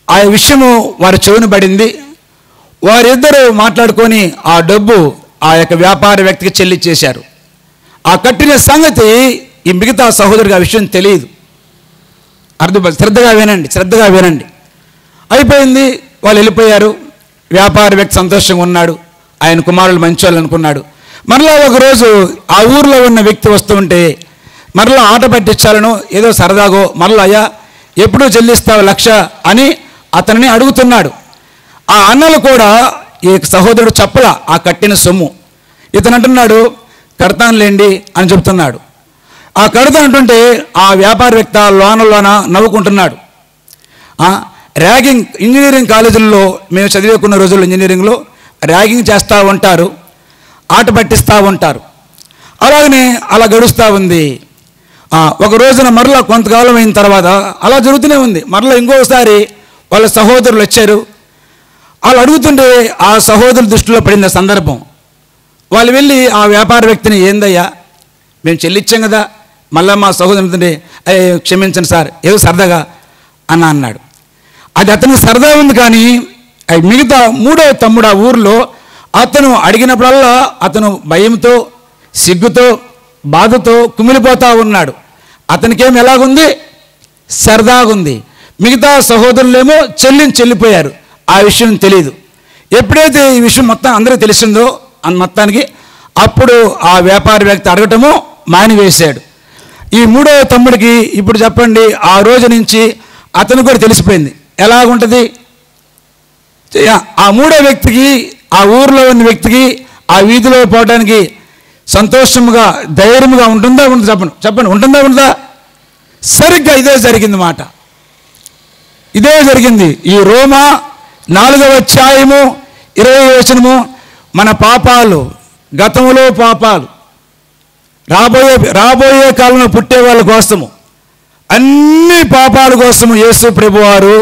ఆ విషయము వారి చెవుని పడింది. వారిద్దరూ మాట్లాడుకొని ఆ డబ్బు ఆ యొక్క వ్యాపార వ్యక్తికి చెల్లించేశారు. ఆ కట్టిన సంగతి ఈ మిగతా సహోదరుడికి ఆ విషయం తెలియదు. శ్రద్ధగా వినండి. అయిపోయింది, వాళ్ళు వెళ్ళిపోయారు. వ్యాపార వ్యక్తి సంతోషంగా ఉన్నాడు. ఆయన కుమారులు మంచోళ్ళు అనుకున్నాడు. మరలా ఒకరోజు ఆ ఊర్లో ఉన్న వ్యక్తి వస్తూ ఉంటే మరలా ఆట పట్టించాలను ఏదో సరదాగో మరలా అయ్యా ఎప్పుడూ చెల్లిస్తావు 1,00,000 అని అతనిని అడుగుతున్నాడు. ఆ అన్నలు కూడా ఈ సహోదరుడు చెప్పలా ఆ కట్టిన సొమ్ము. ఇతను అంటున్నాడు కడతానులేండి అని చెప్తున్నాడు. ఆ కడతానంటుంటే ఆ వ్యాపార వ్యక్తి లోన నవ్వుకుంటున్నాడు. ర్యాగింగ్ ఇంజనీరింగ్ కాలేజీల్లో మేము చదివేకున్న రోజుల్లో ఇంజనీరింగ్లో ర్యాగింగ్ చేస్తూ ఉంటారు, ఆట పట్టిస్తూ ఉంటారు. అలాగనే అలా గడుస్తూ ఉంది. ఒక రోజున మరలా కొంతకాలం అయిన తర్వాత అలా జరుగుతూనే ఉంది. మరలా ఇంకోసారి వాళ్ళ సహోదరులు వచ్చారు. వాళ్ళు అడుగుతుంటే ఆ సహోదరుల దృష్టిలో పడిన సందర్భం. వాళ్ళు వెళ్ళి ఆ వ్యాపార వ్యక్తిని ఏందయ్యా మేము చెల్లించాం కదా, మళ్ళీ మా సహోదరుతుంటే క్షమించండి సార్ ఏదో సరదాగా అన్నాడు. అది అతనికి సరదా ఉంది, కానీ మిగతా 3వ తమ్ముడు ఆ ఊర్లో అతను అడిగినప్పుడల్లా అతను భయంతో సిగ్గుతో బాధతో కుమిలిపోతూ ఉన్నాడు. అతనికేం ఎలాగుంది, సరదాగుంది. మిగతా సహోదరులేమో చెల్లిపోయారు. ఆ విషయం తెలియదు. ఎప్పుడైతే ఈ విషయం మొత్తం అందరికీ తెలిసిందో మొత్తానికి అప్పుడు ఆ వ్యాపార వ్యక్తి అడగటము మానివేశాడు. ఈ 3వ తమ్ముడికి ఇప్పుడు చెప్పండి, ఆ రోజు నుంచి అతను కూడా తెలిసిపోయింది ఎలాగుంటుంది. ఆ 3వ వ్యక్తికి ఆ ఊర్లో ఉన్న వ్యక్తికి ఆ వీధిలో పోవడానికి సంతోషముగా ధైర్యముగా ఉంటుందా చెప్పండి ఉంటుందా? సరిగ్గా ఇదే జరిగింది మాట. ఇదే జరిగింది. ఈ రోమా 4వ అధ్యాయము 20వ వచనము మన పాపాలు, గతంలో పాపాలు, రాబోయే కాలంలో పుట్టే వాళ్ళ కోసము, అన్ని పాపాల కోసము యేసు ప్రభువారు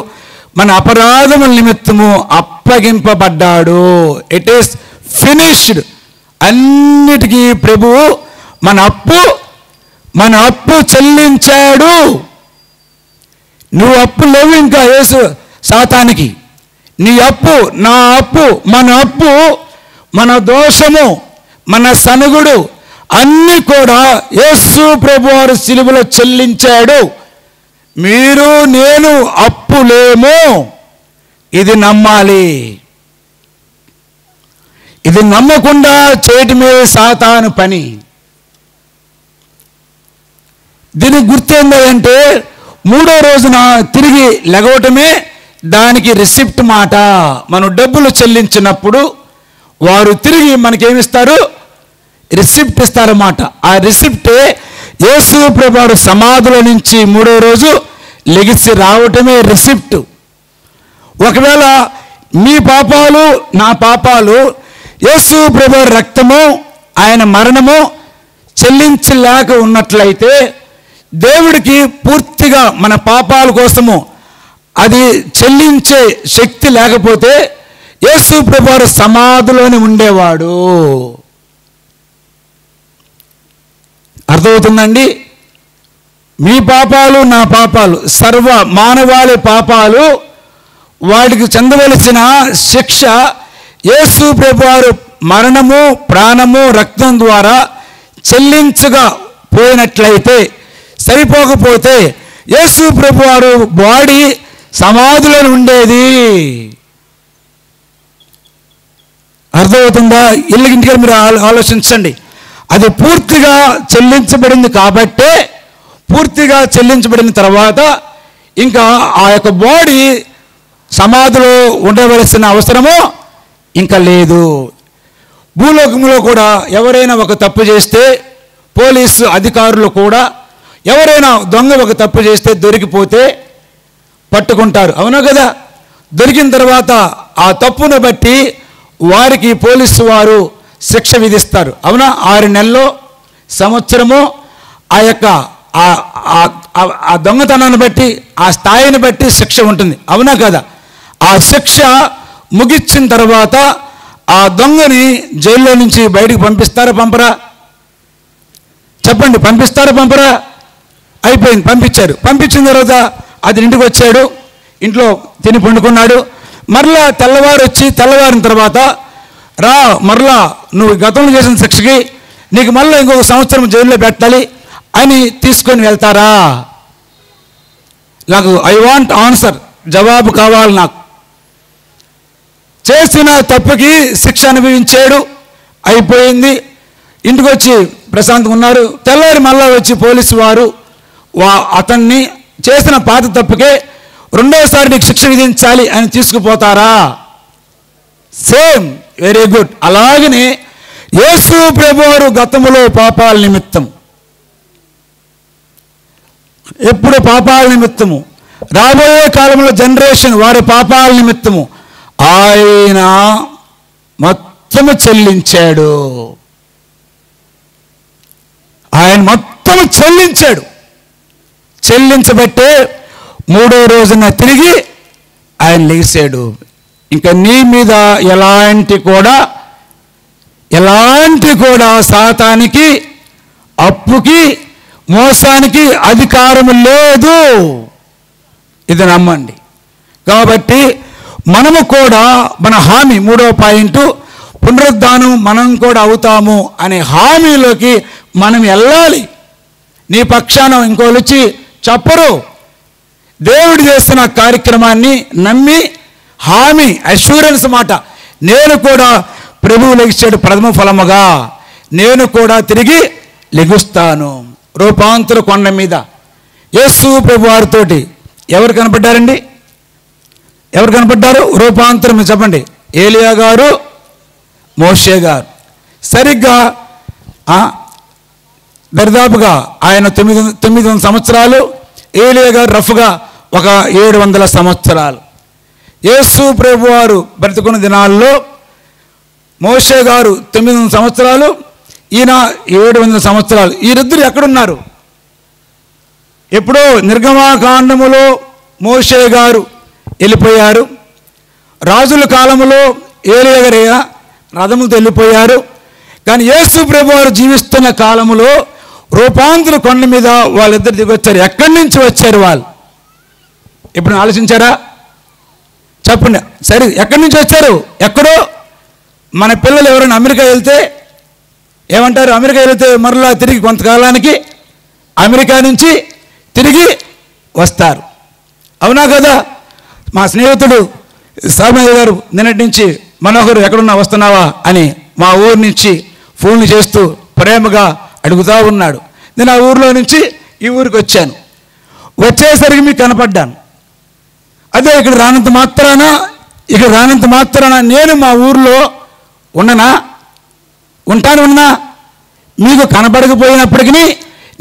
మన అపరాధముల నిమిత్తము అప్పగింపబడ్డాడు. It is finished. అన్నిటికీ ప్రభువు మన అప్పు చెల్లించాడు. నువ్వు అప్పు లేవు ఇంకా యేసు సాతానికి. నీ అప్పు, నా అప్పు, మన దోషము, మన సనుగుడు అన్నీ కూడా యేసు ప్రభువారు సిలువలో చెల్లించాడు. మీరు నేను అప్పులేమో. ఇది నమ్మాలి. ఇది నమ్మకుండా చేయటమే సాతాను పని. దీనికి గుర్తేందంటే 3వ రోజున తిరిగి లెగవటమే దానికి రిసిప్ట్ మాట. మనం డబ్బులు చెల్లించినప్పుడు వారు తిరిగి మనకేమిస్తారు, రిసిప్ట్ ఇస్తారన్నమాట. ఆ రిసిప్టే యేసు ప్రభువారు సమాధుల నుంచి 3వ రోజు లెగిసి రావటమే రిసిప్ట్. ఒకవేళ మీ పాపాలు నా పాపాలు యేసు ప్రభువారి రక్తము ఆయన మరణము చెల్లించలేక ఉన్నట్లయితే దేవుడికి పూర్తిగా మన పాపాల కోసము అది చెల్లించే శక్తి లేకపోతే యేసు ప్రభువారు సమాధిలోనే ఉండేవాడు. అర్థమవుతుందండి? మీ పాపాలు నా పాపాలు, సర్వ మానవాళి పాపాలు, వాటికి చెందవలసిన శిక్ష యేసు ప్రభువారు మరణము, ప్రాణము, రక్తం ద్వారా చెల్లించగా పోయినట్లయితే, సరిపోకపోతే యేసు ప్రభువారు బాడీ సమాధిలో ఉండేది. అర్థమవుతుందా? ఇంటికి మీరు ఆలోచించండి. అది పూర్తిగా చెల్లించబడింది కాబట్టే, పూర్తిగా చెల్లించబడిన తర్వాత ఇంకా ఆ యొక్క బాడీ సమాధిలో ఉండవలసిన అవసరము ఇంకా లేదు. భూలోకంలో కూడా ఎవరైనా ఒక తప్పు చేస్తే, పోలీసు అధికారులు కూడా ఎవరైనా దొంగ ఒక తప్పు చేస్తే దొరికిపోతే పట్టుకుంటారు, అవునా కదా? దొరికిన తర్వాత ఆ తప్పును బట్టి వారికి పోలీసు వారు శిక్ష విధిస్తారు, అవునా? 6 నెలలు, సంవత్సరము ఆ యొక్క ఆ దొంగతనాన్ని బట్టి, ఆ స్థాయిని బట్టి శిక్ష ఉంటుంది, అవునా కదా? ఆ శిక్ష ముగిసిన తర్వాత ఆ దొంగని జైల్లో నుంచి బయటికి పంపిస్తారా పంపరా? చెప్పండి, పంపిస్తారా పంపరా? అయిపోయింది, పంపించారు. పంపించిన తర్వాత అది ఇంటికి వచ్చాడు, ఇంట్లో తిని పండుకున్నాడు. మరలా తెల్లవారిన తర్వాత రా, మరలా నువ్వు గతంలో చేసిన శిక్షకి నీకు మళ్ళీ ఇంకొక సంవత్సరం జైల్లో పెట్టాలి అని తీసుకొని వెళ్తారా? నాకు ఐ వాంట్ ఆన్సర్, జవాబు కావాలి నాకు. చేసిన తప్పుకి శిక్ష అనుభవించాడు, అయిపోయింది. ఇంటికి వచ్చి ప్రశాంతంగా ఉన్నారు. తెల్లారి మళ్ళా వచ్చి పోలీసు వారు అతన్ని చేసిన పాత తప్పుకే రెండోసారి నీకు శిక్ష విధించాలి అని తీసుకుపోతారా? Same, very good. అలాగనే యేసు ప్రభువారు గతములో పాపాల నిమిత్తం, ఎప్పుడు పాపాల నిమిత్తము, రాబోయే కాలంలో జనరేషన్ వారి పాపాల నిమిత్తము ఆయన మొత్తము చెల్లించాడు. ఆయన మొత్తము చెల్లించాడు. చెల్లించబట్టే 3వ రోజున తిరిగి ఆయన లేచాడు. ఇంకా నీ మీద ఎలాంటి కూడా సాతానికి, అప్పుకి, మోసానికి అధికారం లేదు. ఇది నమ్మండి. కాబట్టి మనము కూడా మన హామీ, 3వ పాయింట్, పునరుద్ధానం మనం కూడా అవుతాము అనే హామీలోకి మనం వెళ్ళాలి. నీ పక్షాన ఇంకోళ్ళు వచ్చి చెప్పరు. దేవుడు చేస్తున్న కార్యక్రమాన్ని నమ్మి హామీ, అష్యూరెన్స్ మాట, నేను కూడా ప్రభువు లెగిస్తాడు ప్రథమ ఫలముగా, నేను కూడా తిరిగి లెగుస్తాను. రూపాంతర కొండ మీద యేసు ప్రభు వారితోటి ఎవరు కనపడ్డారండి? ఎవరు కనపడ్డారు? రూపాంతరం చెప్పండి. ఏలియా గారు, మోషే గారు. సరిగ్గా దరిదాపుగా ఆయన 900 సంవత్సరాలు, ఏలియా గారు రఫ్గా ఒక 700 సంవత్సరాలు. యేసు ప్రభు వారు బ్రతుకున్న దినాల్లో మోషే గారు 900 సంవత్సరాలు, ఈయన 700 సంవత్సరాలు. వీరిద్దరు ఎక్కడున్నారు? ఎప్పుడో నిర్గమాకాండములో మోషే గారు వెళ్ళిపోయారు. రాజుల కాలంలో ఏలియా గారు రథములతో వెళ్ళిపోయారు. కానీ యేసు ప్రభు వారు జీవిస్తున్న కాలంలో రూపాంతర కొండ మీద వాళ్ళిద్దరు దిగొచ్చారు. ఎక్కడి నుంచి వచ్చారు వాళ్ళు? ఇప్పుడు ఆలోచించారా? చెప్పండి. సరే, ఎక్కడి నుంచి వచ్చారు? ఎక్కడో మన పిల్లలు ఎవరైనా అమెరికా వెళ్తే ఏమంటారు? అమెరికా వెళ్తే మరలా తిరిగి కొంతకాలానికి అమెరికా నుంచి తిరిగి వస్తారు, అవునా కదా? మా స్నేహితుడు సామయ్య గారు నిన్నటి నుంచి, మనోహర్ ఎక్కడున్నా వస్తున్నావా అని మా ఊరి నుంచి ఫోన్లు చేస్తూ ప్రేమగా అడుగుతూ ఉన్నాడు. నేను ఆ ఊరిలో నుంచి ఈ ఊరికి వచ్చాను. వచ్చేసరికి మీకు కనపడ్డాను. అదే ఇక్కడ రానంత మాత్రాన నేను మా ఊరిలో ఉంటాను. మీకు కనపడకపోయినప్పటికీ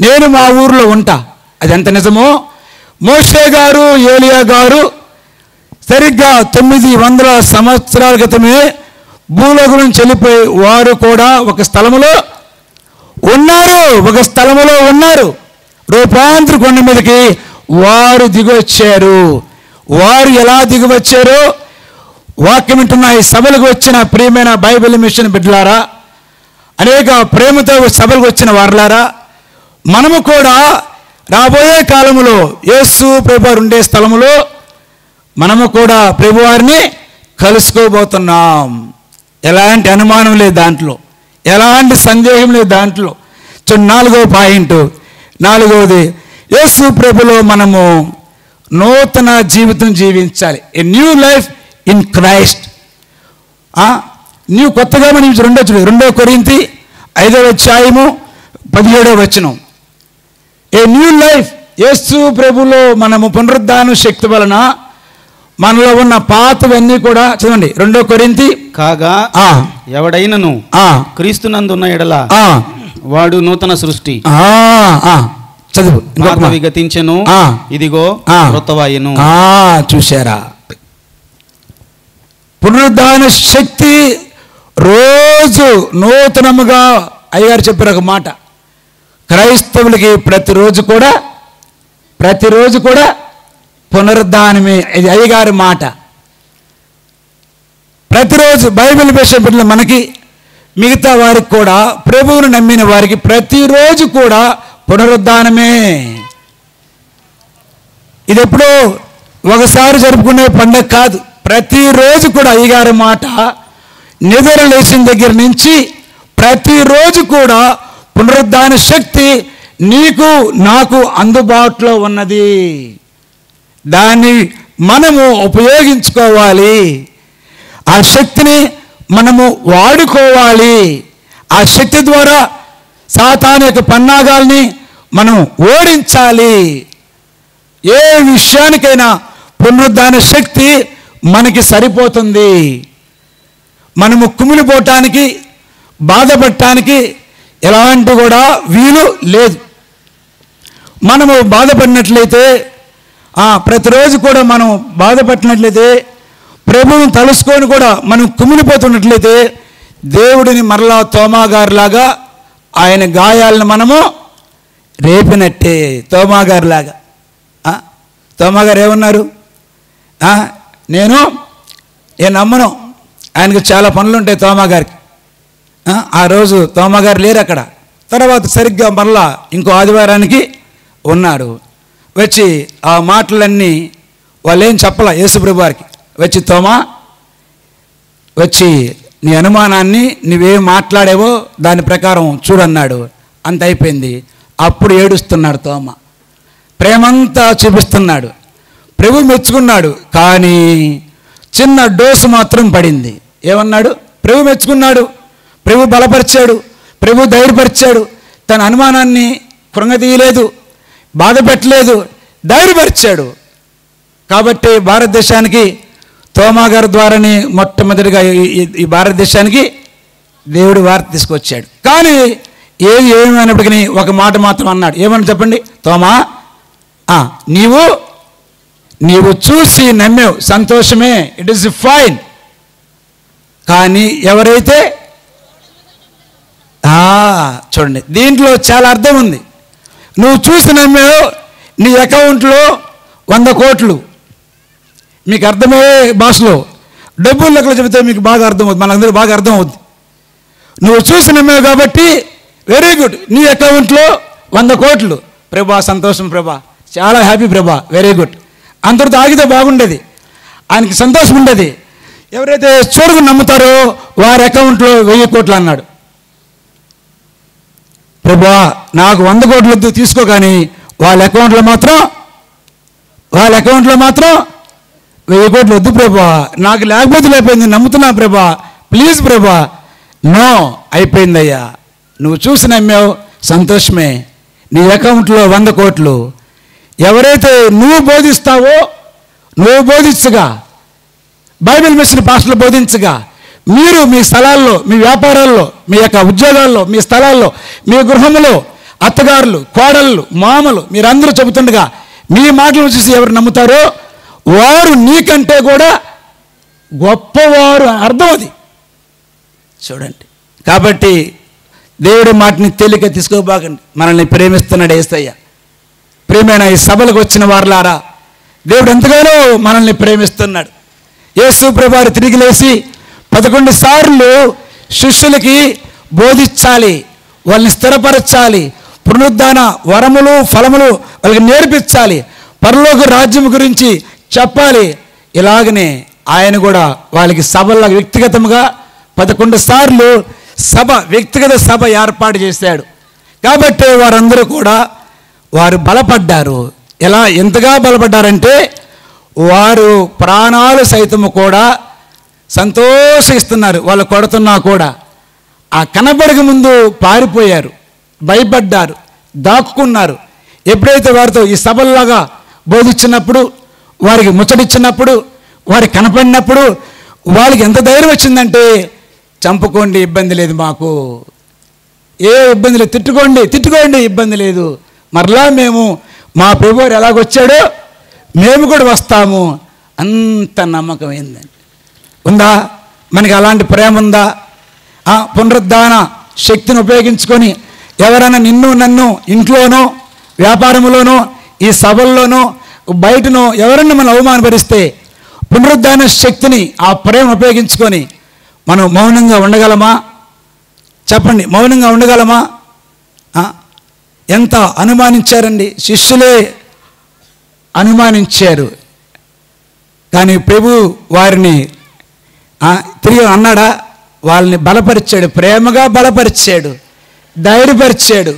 నేను మా ఊరిలో ఉంటా. అది ఎంత నిజమో. మోషే గారు, ఏలియా గారు సరిగ్గా 900 సంవత్సరాల క్రితమే భూలోకం నుంచి వెళ్ళిపోయి వారు కూడా ఒక స్థలములో ఉన్నారు. రూపాంతర కొండ మీదకి వారు దిగొచ్చారు. వారు ఎలా దిగివచ్చారో వాక్యం వింటున్న ఈ సభలకు వచ్చిన ప్రియమైన బైబిల్ మిషన్ బిడ్డలారా, అనేక ప్రేమతో సభలకు వచ్చిన వారులారా, మనము కూడా రాబోయే కాలంలో యేసు ప్రభువారు ఉండే స్థలములో మనము కూడా ప్రభువారిని కలుసుకోబోతున్నాం. ఎలాంటి అనుమానం లేదు దాంట్లో, ఎలాంటి సందేహం లేదు దాంట్లో. నాలుగవ పాయింట్, నాలుగవది, యేసు ప్రభులో మనము నూతన జీవితం జీవించాలి. A new life in Christ. నీవు కొత్తగా మనం 2 కొరింథీ 5వ అధ్యాయము 17వ వచనం. ఏ న్యూ లైఫ్, యేసు ప్రభులో మనము పునరుద్ధాన శక్తి వలన మనలో ఉన్న పాతవన్నీ కూడా చదవండి. 2 కొరింథీ కాగా ఎవడైనను క్రీస్తునందున్న ఎడల వాడు నూతన సృష్టి. చదువు. పాతవి గతించెను, ఇదిగో క్రొత్తవాయెను. చూశారా? పునరుద్ధాన శక్తి రోజు నూతనముగా, అయ్యగారు చెప్పారు ఒక మాట, క్రైస్తవులకి ప్రతిరోజు కూడా పునరుద్ధానమే. ఇది అయ్యగారి మాట. ప్రతిరోజు బైబిల్ విషయం పట్ల మనకి, మిగతా వారికి కూడా, ప్రభువును నమ్మిన వారికి ప్రతిరోజు కూడా పునరుద్ధానమే. ఇది ఎప్పుడో ఒకసారి జరుపుకునే పండుగ కాదు. ప్రతిరోజు కూడా అయ్యగారి మాట, నిద్ర లేచిన దగ్గర నుంచి ప్రతిరోజు కూడా పునరుద్ధాన శక్తి నీకు నాకు అందుబాటులో ఉన్నది. దాన్ని మనము ఉపయోగించుకోవాలి. ఆ శక్తిని మనము వాడుకోవాలి. ఆ శక్తి ద్వారా సాతాను యొక్క పన్నాగాల్ని మనం ఓడించాలి. ఏ విషయానికైనా పునరుద్ధాన శక్తి మనకి సరిపోతుంది. మనము కుమిలిపోవటానికి, బాధపడటానికి ఎలాంటి కూడా వీలు లేదు. మనము బాధపడినట్లయితే, ప్రతిరోజు కూడా మనం బాధపడినట్లయితే, ప్రభువుని తలుసుకొని కూడా మనం కుమిలిపోతున్నట్లయితే, దేవుడిని మరలా తోమాగారిలాగా ఆయన గాయాలను మనము రేపినట్టే. తోమాగారిలాగా. తోమాగారు ఏమన్నారు? నేను నమ్మను, ఆయనకు చాలా పనులు ఉంటాయి తోమాగారికి. ఆ రోజు తోమాగారు లేరు అక్కడ. తర్వాత సరిగ్గా మరలా ఇంకో ఆదివారానికి ఉన్నాడు. వచ్చి ఆ మాటలన్నీ వాళ్ళు ఏం చెప్పాల యేసుప్రభు వారికి. వచ్చి తోమా, వచ్చి నీ అనుమానాన్ని నువ్వేం మాట్లాడేవో దాని ప్రకారం చూడన్నాడు. అంత అయిపోయింది. అప్పుడు ఏడుస్తున్నాడు తోమ. ప్రేమంతా చూపిస్తున్నాడు. ప్రభు మెచ్చుకున్నాడు. కానీ చిన్న డోసు మాత్రం పడింది. ఏమన్నాడు? ప్రభు మెచ్చుకున్నాడు, ప్రభు బలపరిచాడు, ప్రభు ధైర్యపరిచాడు. తన అనుమానాన్ని కృంగతీయలేదు, బాధ పెట్టలేదు, ధైర్యపరిచాడు. కాబట్టి భారతదేశానికి తోమా గారి ద్వారానే మొట్టమొదటిగా ఈ భారతదేశానికి దేవుడు వార్త తీసుకొచ్చాడు. కానీ ఏమైనప్పటికీ ఒక మాట మాత్రం అన్నాడు. ఏమని చెప్పండి? తోమా, నీవు చూసి నమ్మేవు, సంతోషమే, ఇట్ ఈస్ ఫైన్. కానీ ఎవరైతే చూడండి, దీంట్లో చాలా అర్థం ఉంది. నువ్వు చూసి నమ్మేవు, నీ అకౌంట్లో 100 కోట్లు. మీకు అర్థమయ్యే భాషలో డబ్బులు లెక్కలు చెబితే మీకు బాగా అర్థమవుతుంది, మనందరూ బాగా అర్థమవుద్ది. నువ్వు చూసి నమ్మేవు కాబట్టి వెరీ గుడ్, నీ అకౌంట్లో 100 కోట్లు. ప్రభా సంతోషం, ప్రభా చాలా హ్యాపీ, ప్రభా వెరీ గుడ్. అంతటితో ఆగితే బాగుండేది, ఆయనకి సంతోషం ఉండేది. ఎవరైతే చూడకు నమ్ముతారో వారి అకౌంట్లో 1000 కోట్లు అన్నాడు. ప్రభా నాకు 100 కోట్లు వద్దు, తీసుకో, కానీ వాళ్ళ అకౌంట్లో మాత్రం 1000 కోట్లు వద్దు ప్రభా, నాకు లేకపోతే లేకపోయింది, నమ్ముతున్నా ప్రభా, ప్లీజ్ ప్రభా. నో, అయిపోయిందయ్యా, నువ్వు చూసి నమ్మావు, సంతోషమే. నీ అకౌంట్లో 100 కోట్లు. ఎవరైతే నువ్వు బోధిస్తావో, నువ్వు బోధించగా, బైబిల్ మిషన్ పాస్టర్లు బోధించగా, మీరు మీ స్థలాల్లో, మీ వ్యాపారాల్లో, మీ యొక్క ఉద్యోగాల్లో, మీ స్థలాల్లో, మీ గృహంలో అత్తగారులు, కోడళ్ళు, మామలు మీరందరూ చెబుతుండగా మీ మాటలు చూసి ఎవరు నమ్ముతారో వారు నీకంటే కూడా గొప్పవారు అర్థం అది. చూడండి, కాబట్టి దేవుడి మాటని తేలిక తీసుకోబాకండి. మనల్ని ప్రేమిస్తున్నాడు యేసయ్య. ప్రేమైన ఈ సభలకు వచ్చిన వారులారా, దేవుడు ఎంతగానో మనల్ని ప్రేమిస్తున్నాడు. యేసు ప్రభువారు తిరిగి లేచి 11 సార్లు శిష్యులకి బోధించాలి, వాళ్ళని స్థిరపరచాలి, పునరుద్ధాన వరములు ఫలములు వాళ్ళకి నేర్పించాలి, పరలోక రాజ్యం గురించి చెప్పాలి. ఇలాగనే ఆయన కూడా వాళ్ళకి సభల్లో వ్యక్తిగతంగా 11 సార్లు సభ, వ్యక్తిగత సభ ఏర్పాటు చేశాడు. కాబట్టి వారందరూ కూడా వారు బలపడ్డారు. ఎంతగా బలపడ్డారంటే వారు ప్రాణాలు సైతము కూడా సంతోషిస్తున్నారు. వాళ్ళు కొడుతున్నా కూడా ఆ కనబడక ముందు పారిపోయారు, భయపడ్డారు, దాక్కున్నారు. ఎప్పుడైతే వారితో ఈ సభల్లాగా బోధించినప్పుడు, వారికి ముచ్చటిచ్చినప్పుడు, వారికి కనపడినప్పుడు వాళ్ళకి ఎంత ధైర్యం వచ్చిందంటే, చంపుకోండి ఇబ్బంది లేదు, మాకు ఏ ఇబ్బంది లేదు, తిట్టుకోండి ఇబ్బంది లేదు, మరలా మేము మా ప్రభువారు ఎలాగొచ్చాడో మేము కూడా వస్తాము. అంత నమ్మకం ఏందండి. ఉందా మనకి అలాంటి ప్రేమ ఉందా? పునరుద్ధాన శక్తిని ఉపయోగించుకొని ఎవరైనా నిన్ను నన్ను ఇంట్లోనో వ్యాపారంలోనో ఈ సభల్లోనో బయటనో ఎవరన్నా మనం అవమానపరిస్తే పునరుద్ధాన శక్తిని ఆ ప్రేమ ఉపయోగించుకొని మనం మౌనంగా ఉండగలమా? చెప్పండి, మౌనంగా ఉండగలమా? ఎంత అనుమానించారండి, శిష్యులే అనుమానించారు. కానీ ప్రభు వారిని తిరిగి అన్నాడా? వాళ్ళని బలపరిచాడు, ప్రేమగా బలపరిచాడు, ధైర్యపరిచాడు,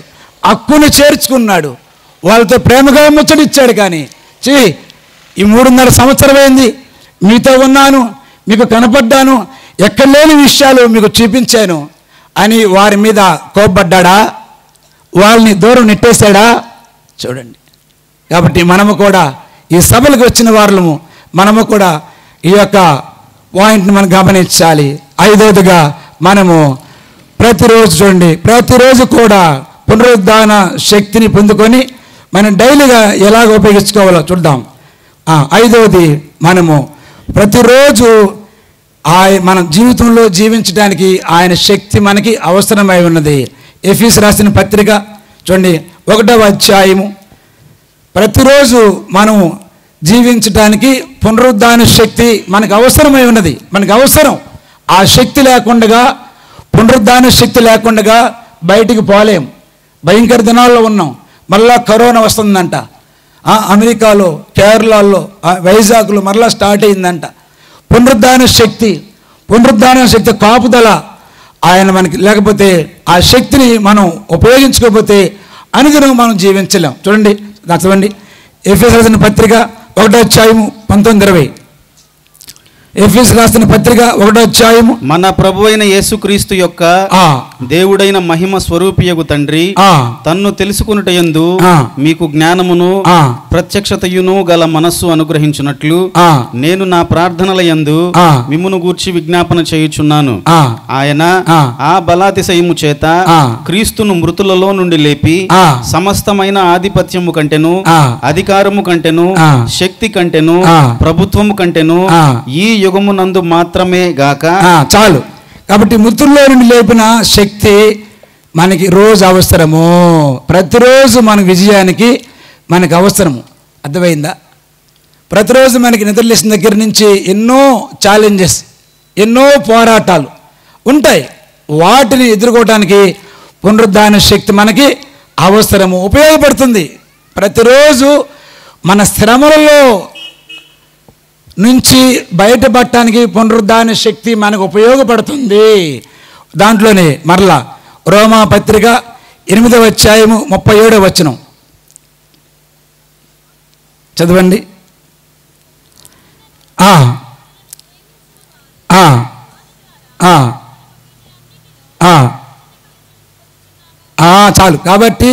హక్కును చేర్చుకున్నాడు, వాళ్ళతో ప్రేమగా ముచ్చటిచ్చాడు. కానీ ఈ 3.5 సంవత్సరం అయింది, మీతో ఉన్నాను, మీకు కనపడ్డాను, ఎక్కడ లేని విషయాలు మీకు చూపించాను అని వారి మీద కోప్పడ్డా? వాళ్ళని దూరం నెట్టేశాడా? చూడండి. కాబట్టి మనము కూడా ఈ సభలకు వచ్చిన వాళ్ళము, మనము కూడా ఈ యొక్క పాయింట్ని మనం గమనించాలి. 5వదిగా మనము ప్రతిరోజు చూడండి, ప్రతిరోజు కూడా పునరుద్ధాన శక్తిని పొందుకొని మనం డైలీగా ఎలాగ ఉపయోగించుకోవాలో చూద్దాం. 5వది, మనము ప్రతిరోజు మన జీవితంలో జీవించడానికి ఆయన శక్తి మనకి అవసరమై ఉన్నది. ఎఫెసీ రాసిన పత్రిక చూడండి 1వ అధ్యాయము. ప్రతిరోజు మనము జీవించడానికి పునరుద్ధాన శక్తి మనకు అవసరమై ఉన్నది, మనకు అవసరం. ఆ శక్తి లేకుండా, పునరుద్ధాన శక్తి లేకుండా బయటికి పోలేం. భయంకర దినాల్లో ఉన్నాం. మళ్ళా కరోనా వస్తుందంట, అమెరికాలో, కేరళలో, వైజాగ్లో మరలా స్టార్ట్ అయిందంట. పునరుద్ధాన శక్తి కాపుదల ఆయన మనకి లేకపోతే, ఆ శక్తిని మనం ఉపయోగించుకోకపోతే అనుదినం మనం జీవించలేం. చూడండి, చదవండి ఎఫెసీ రాసిన పత్రిక 1వ అధ్యాయము 19-20. ఎఫెసీ రాసిన పత్రిక 1వ అధ్యాయము. మన ప్రభు అయిన యేసుక్రీస్తు యొక్క దేవుడైన మహిమ స్వరూపియగు తండ్రి తన్ను తెలుసుకొనుటయందు మీకు జ్ఞానమును ప్రత్యక్షతయును గల మనస్సు అనుగ్రహించున్నట్లు నేను నా ప్రార్థనల యందు మిమ్మును గూర్చి విజ్ఞాపన చేయుచున్నాను. ఆయన ఆ బలాతిశయము చేత క్రీస్తును మృతులలో నుండి లేపి సమస్తమైన ఆధిపత్యము కంటెను, అధికారము కంటెను, శక్తి కంటెను, ప్రభుత్వము కంటెను ఈ యుగమునందు మాత్రమే గాక. చాలు. కాబట్టి మృతుల్లో నుండి లేపిన శక్తి మనకి రోజు అవసరము. ప్రతిరోజు మన విజయానికి మనకు అవసరము. అర్థమైందా? ప్రతిరోజు మనకి నిద్రలేసిన దగ్గర నుంచి ఎన్నో ఛాలెంజెస్, ఎన్నో పోరాటాలు ఉంటాయి. వాటిని ఎదుర్కోవడానికి పునరుద్ధాన శక్తి మనకి అవసరము, ఉపయోగపడుతుంది. ప్రతిరోజు మన శ్రమలలో నుంచి బయటపడటానికి పునరుద్ధాన శక్తి మనకు ఉపయోగపడుతుంది. దాంట్లోనే మరలా రోమా పత్రిక 8వ అధ్యాయము 37వ వచనం చదవండి. చాలు. కాబట్టి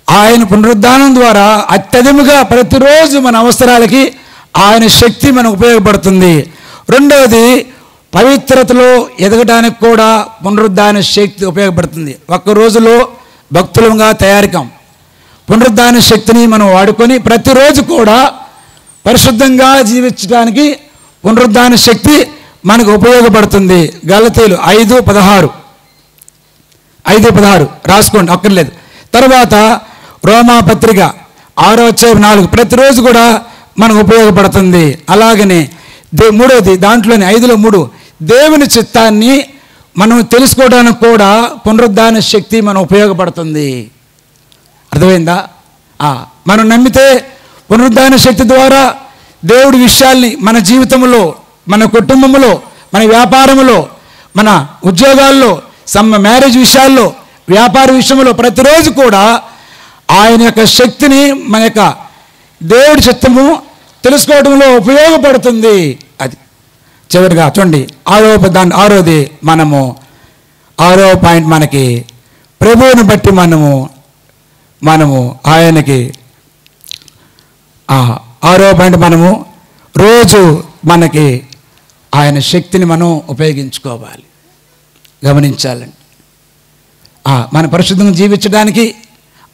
ఆయన పునరుద్ధానం ద్వారా అత్యధికంగా ప్రతిరోజు మన అవసరాలకి ఆయన శక్తి మనకు ఉపయోగపడుతుంది. రెండవది, పవిత్రతలో ఎదగడానికి కూడా పునరుద్ధాన శక్తి ఉపయోగపడుతుంది. ఒక్క రోజులో భక్తులంగా తయారికాం. పునరుద్ధాన శక్తిని మనం వాడుకొని ప్రతిరోజు కూడా పరిశుద్ధంగా జీవించడానికి పునరుద్ధాన శక్తి మనకు ఉపయోగపడుతుంది. గలతీయులు 5:16 రాసుకోండి, అక్కర్లేదు. తర్వాత రోమా పత్రిక 6వ అధ్యాయం 4 ప్రతిరోజు కూడా మనకు ఉపయోగపడుతుంది. అలాగనే మూడవది, దాంట్లోనే 5లో 3 దేవుని చిత్తాన్ని మనం తెలుసుకోవడానికి కూడా పునరుద్ధాన శక్తి మనం ఉపయోగపడుతుంది. అర్థమైందా? మనం నమ్మితే పునరుద్ధాన శక్తి ద్వారా దేవుడి విషయాల్ని మన జీవితంలో, మన కుటుంబంలో, మన వ్యాపారంలో, మన ఉద్యోగాల్లో, మ్యారేజ్ విషయాల్లో, వ్యాపార విషయంలో ప్రతిరోజు కూడా ఆయన యొక్క శక్తిని మన యొక్క దేవుడి చిత్తము తెలుసుకోవడంలో ఉపయోగపడుతుంది. అది చివరిగా చూడండి, ఆరోది మనము 6వ పాయింట్, మనకి ప్రభువుని బట్టి మనము ఆయనకి 6వ పాయింట్, మనము రోజు మనకి ఆయన శక్తిని మనం ఉపయోగించుకోవాలి, గమనించాలండి. మన పరిశుద్ధంగా జీవించడానికి,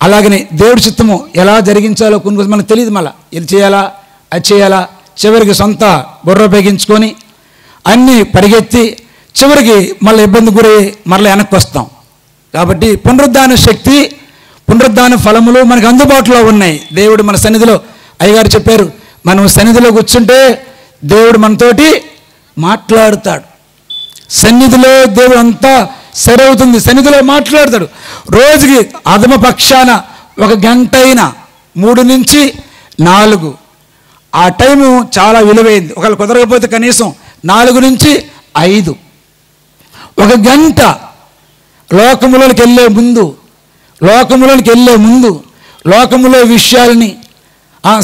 అలాగనే దేవుడి చిత్తము ఎలా జరిగించాలో కొన్ని రోజులు మనకు తెలియదు. మళ్ళీ ఇది చేయాలా, అది చేయాలా, చివరికి సొంత బుర్ర ఉపయోగించుకొని అన్నీ పరిగెత్తి చివరికి మళ్ళీ ఇబ్బంది గురి మళ్ళీ వెనక్కి వస్తాం. కాబట్టి పునరుద్ధాన శక్తి, పునరుద్ధాన ఫలములు మనకు అందుబాటులో ఉన్నాయి. దేవుడు మన సన్నిధిలో, అయ్యగారు చెప్పారు, మనం సన్నిధిలో కూర్చుంటే దేవుడు మనతోటి మాట్లాడుతాడు. సన్నిధిలో దేవుడు అంతా సరి అవుతుంది, సన్నిధిలో మాట్లాడతాడు. రోజుకి అధమ పక్షాన 1 గంట అయినా 3 నుంచి 4 ఆ టైము చాలా విలువైంది. ఒకవేళ కుదరకపోతే కనీసం 4 నుంచి 5 1 గంట లోకములోనికి వెళ్ళే ముందు లోకములో విషయాలని,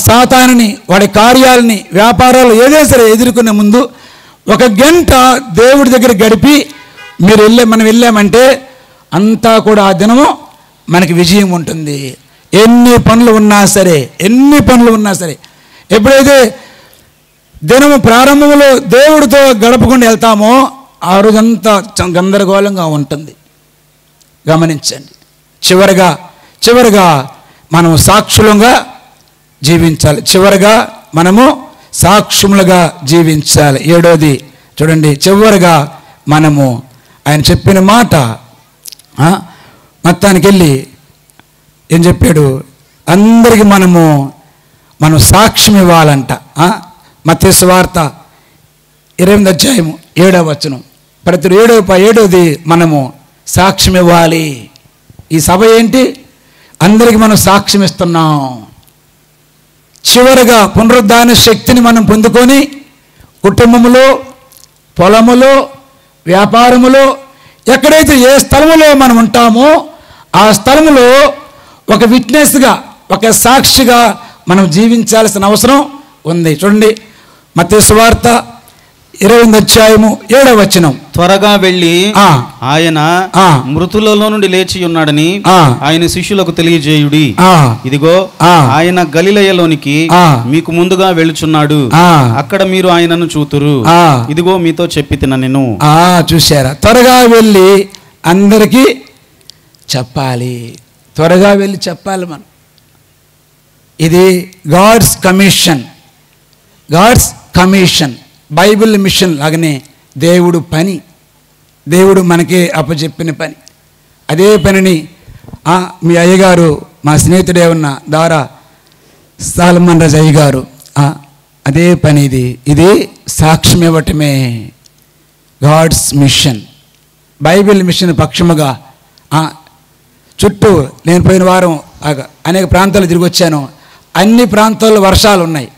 సాతానుని, వాడి కార్యాలని, వ్యాపారాలు ఏదైనా సరే ఎదుర్కొనే ముందు 1 గంట దేవుడి దగ్గర గడిపి మనం వెళ్ళామంటే అంతా కూడా ఆ దినము మనకి విజయం ఉంటుంది. ఎన్ని పనులు ఉన్నా సరే ఎప్పుడైతే దినము ప్రారంభంలో దేవుడితో గడపకుండా వెళ్తామో ఆ రోజంతా గందరగోళంగా ఉంటుంది. గమనించండి. చివరిగా మనం సాక్షులుగా జీవించాలి. మనము సాక్షులుగా జీవించాలి. 7వది చూడండి, చివరిగా మనము ఆయన చెప్పిన మాట మొత్తానికి వెళ్ళి ఏం చెప్పాడు, అందరికీ మనం సాక్ష్యం ఇవ్వాలంట. మత్తయి సువార్త 28వ అధ్యాయము 7వ వచనం, ప్రతి 7వది మనము సాక్ష్యం ఇవ్వాలి. ఈ సభ ఏంటి, అందరికీ మనం సాక్ష్యం ఇస్తున్నాం. చివరిగా పునరుద్ధాన శక్తిని మనం పొందుకొని కుటుంబములో, పొలములో, వ్యాపారములో, ఎక్కడైతే ఏ స్థలములో మనం ఉంటామో ఆ స్థలములో ఒక విట్నెస్గా, ఒక సాక్షిగా మనం జీవించాల్సిన అవసరం ఉంది. చూడండి, మత్తయి సువార్త 28వ అధ్యాయము 7వ వచనం, త్వరగా వెళ్ళి ఆయన మృతులలో నుండి లేచి ఉన్నాడని ఆయన శిష్యులకు తెలియజేయుడి. ఇదిగో ఆయన గలిలయలోనికి మీకు ముందుగా వెళుచున్నాడు, అక్కడ మీరు ఆయనను చూతురు. ఇదిగో మీతో చెప్పి తిన నేను. చూశారా, త్వరగా వెళ్ళి అందరికీ చెప్పాలి. మనం ఇది గాడ్స్ కమిషన్, బైబిల్ మిషన్ లాగానే దేవుడు మనకి అప్పచెప్పిన పని. అదే పనిని మీ అయ్యగారు, మా స్నేహితుడే ఉన్న దారా సాల్మన్ రాజు అయ్యగారు, అదే పని ఇది సాక్ష్యం ఇవ్వటమే. గాడ్స్ మిషన్, బైబిల్ మిషన్ పక్షముగా చుట్టూ నేను పోయిన వారం అనేక ప్రాంతాలు తిరిగి వచ్చాను. అన్ని ప్రాంతాల్లో వర్షాలు ఉన్నాయి.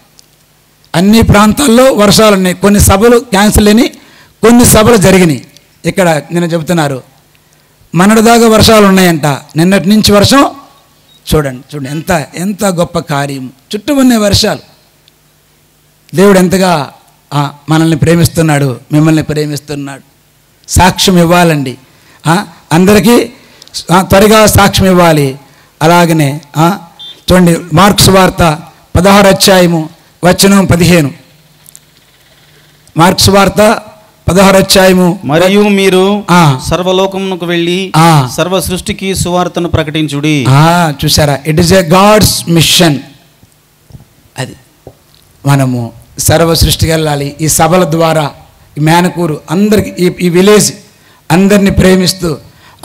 కొన్ని సభలు క్యాన్సిల్ అయినాయి, కొన్ని సభలు జరిగినాయి. ఇక్కడ నిన్న చెబుతున్నారు, మనటిదాకా వర్షాలు ఉన్నాయంట, నిన్నటి నుంచి వర్షం. చూడండి ఎంత గొప్ప కార్యం. చుట్టూ ఉన్న వర్షాలు. దేవుడు ఎంతగా మనల్ని ప్రేమిస్తున్నాడు, మిమ్మల్ని ప్రేమిస్తున్నాడు. సాక్ష్యం ఇవ్వాలండి, అందరికీ త్వరగా సాక్ష్యం ఇవ్వాలి. అలాగనే చూడండి, మార్క్స్ వార్త 16వ అధ్యాయము వచనం 15. మార్క్స్ వార్త 16వ అధ్యాయము, మరియు మీరు సర్వలోకమునకు వెళ్ళి సర్వ సృష్టికి సువార్తను ప్రకటించుడి. చూసారా, it is a God's mission. అది మనము సర్వ సృష్టికి వెళ్ళాలి. ఈ సభల ద్వారా ఈ మేనకూరు అందరికి, ఈ విలేజ్ అందరినీ ప్రేమిస్తూ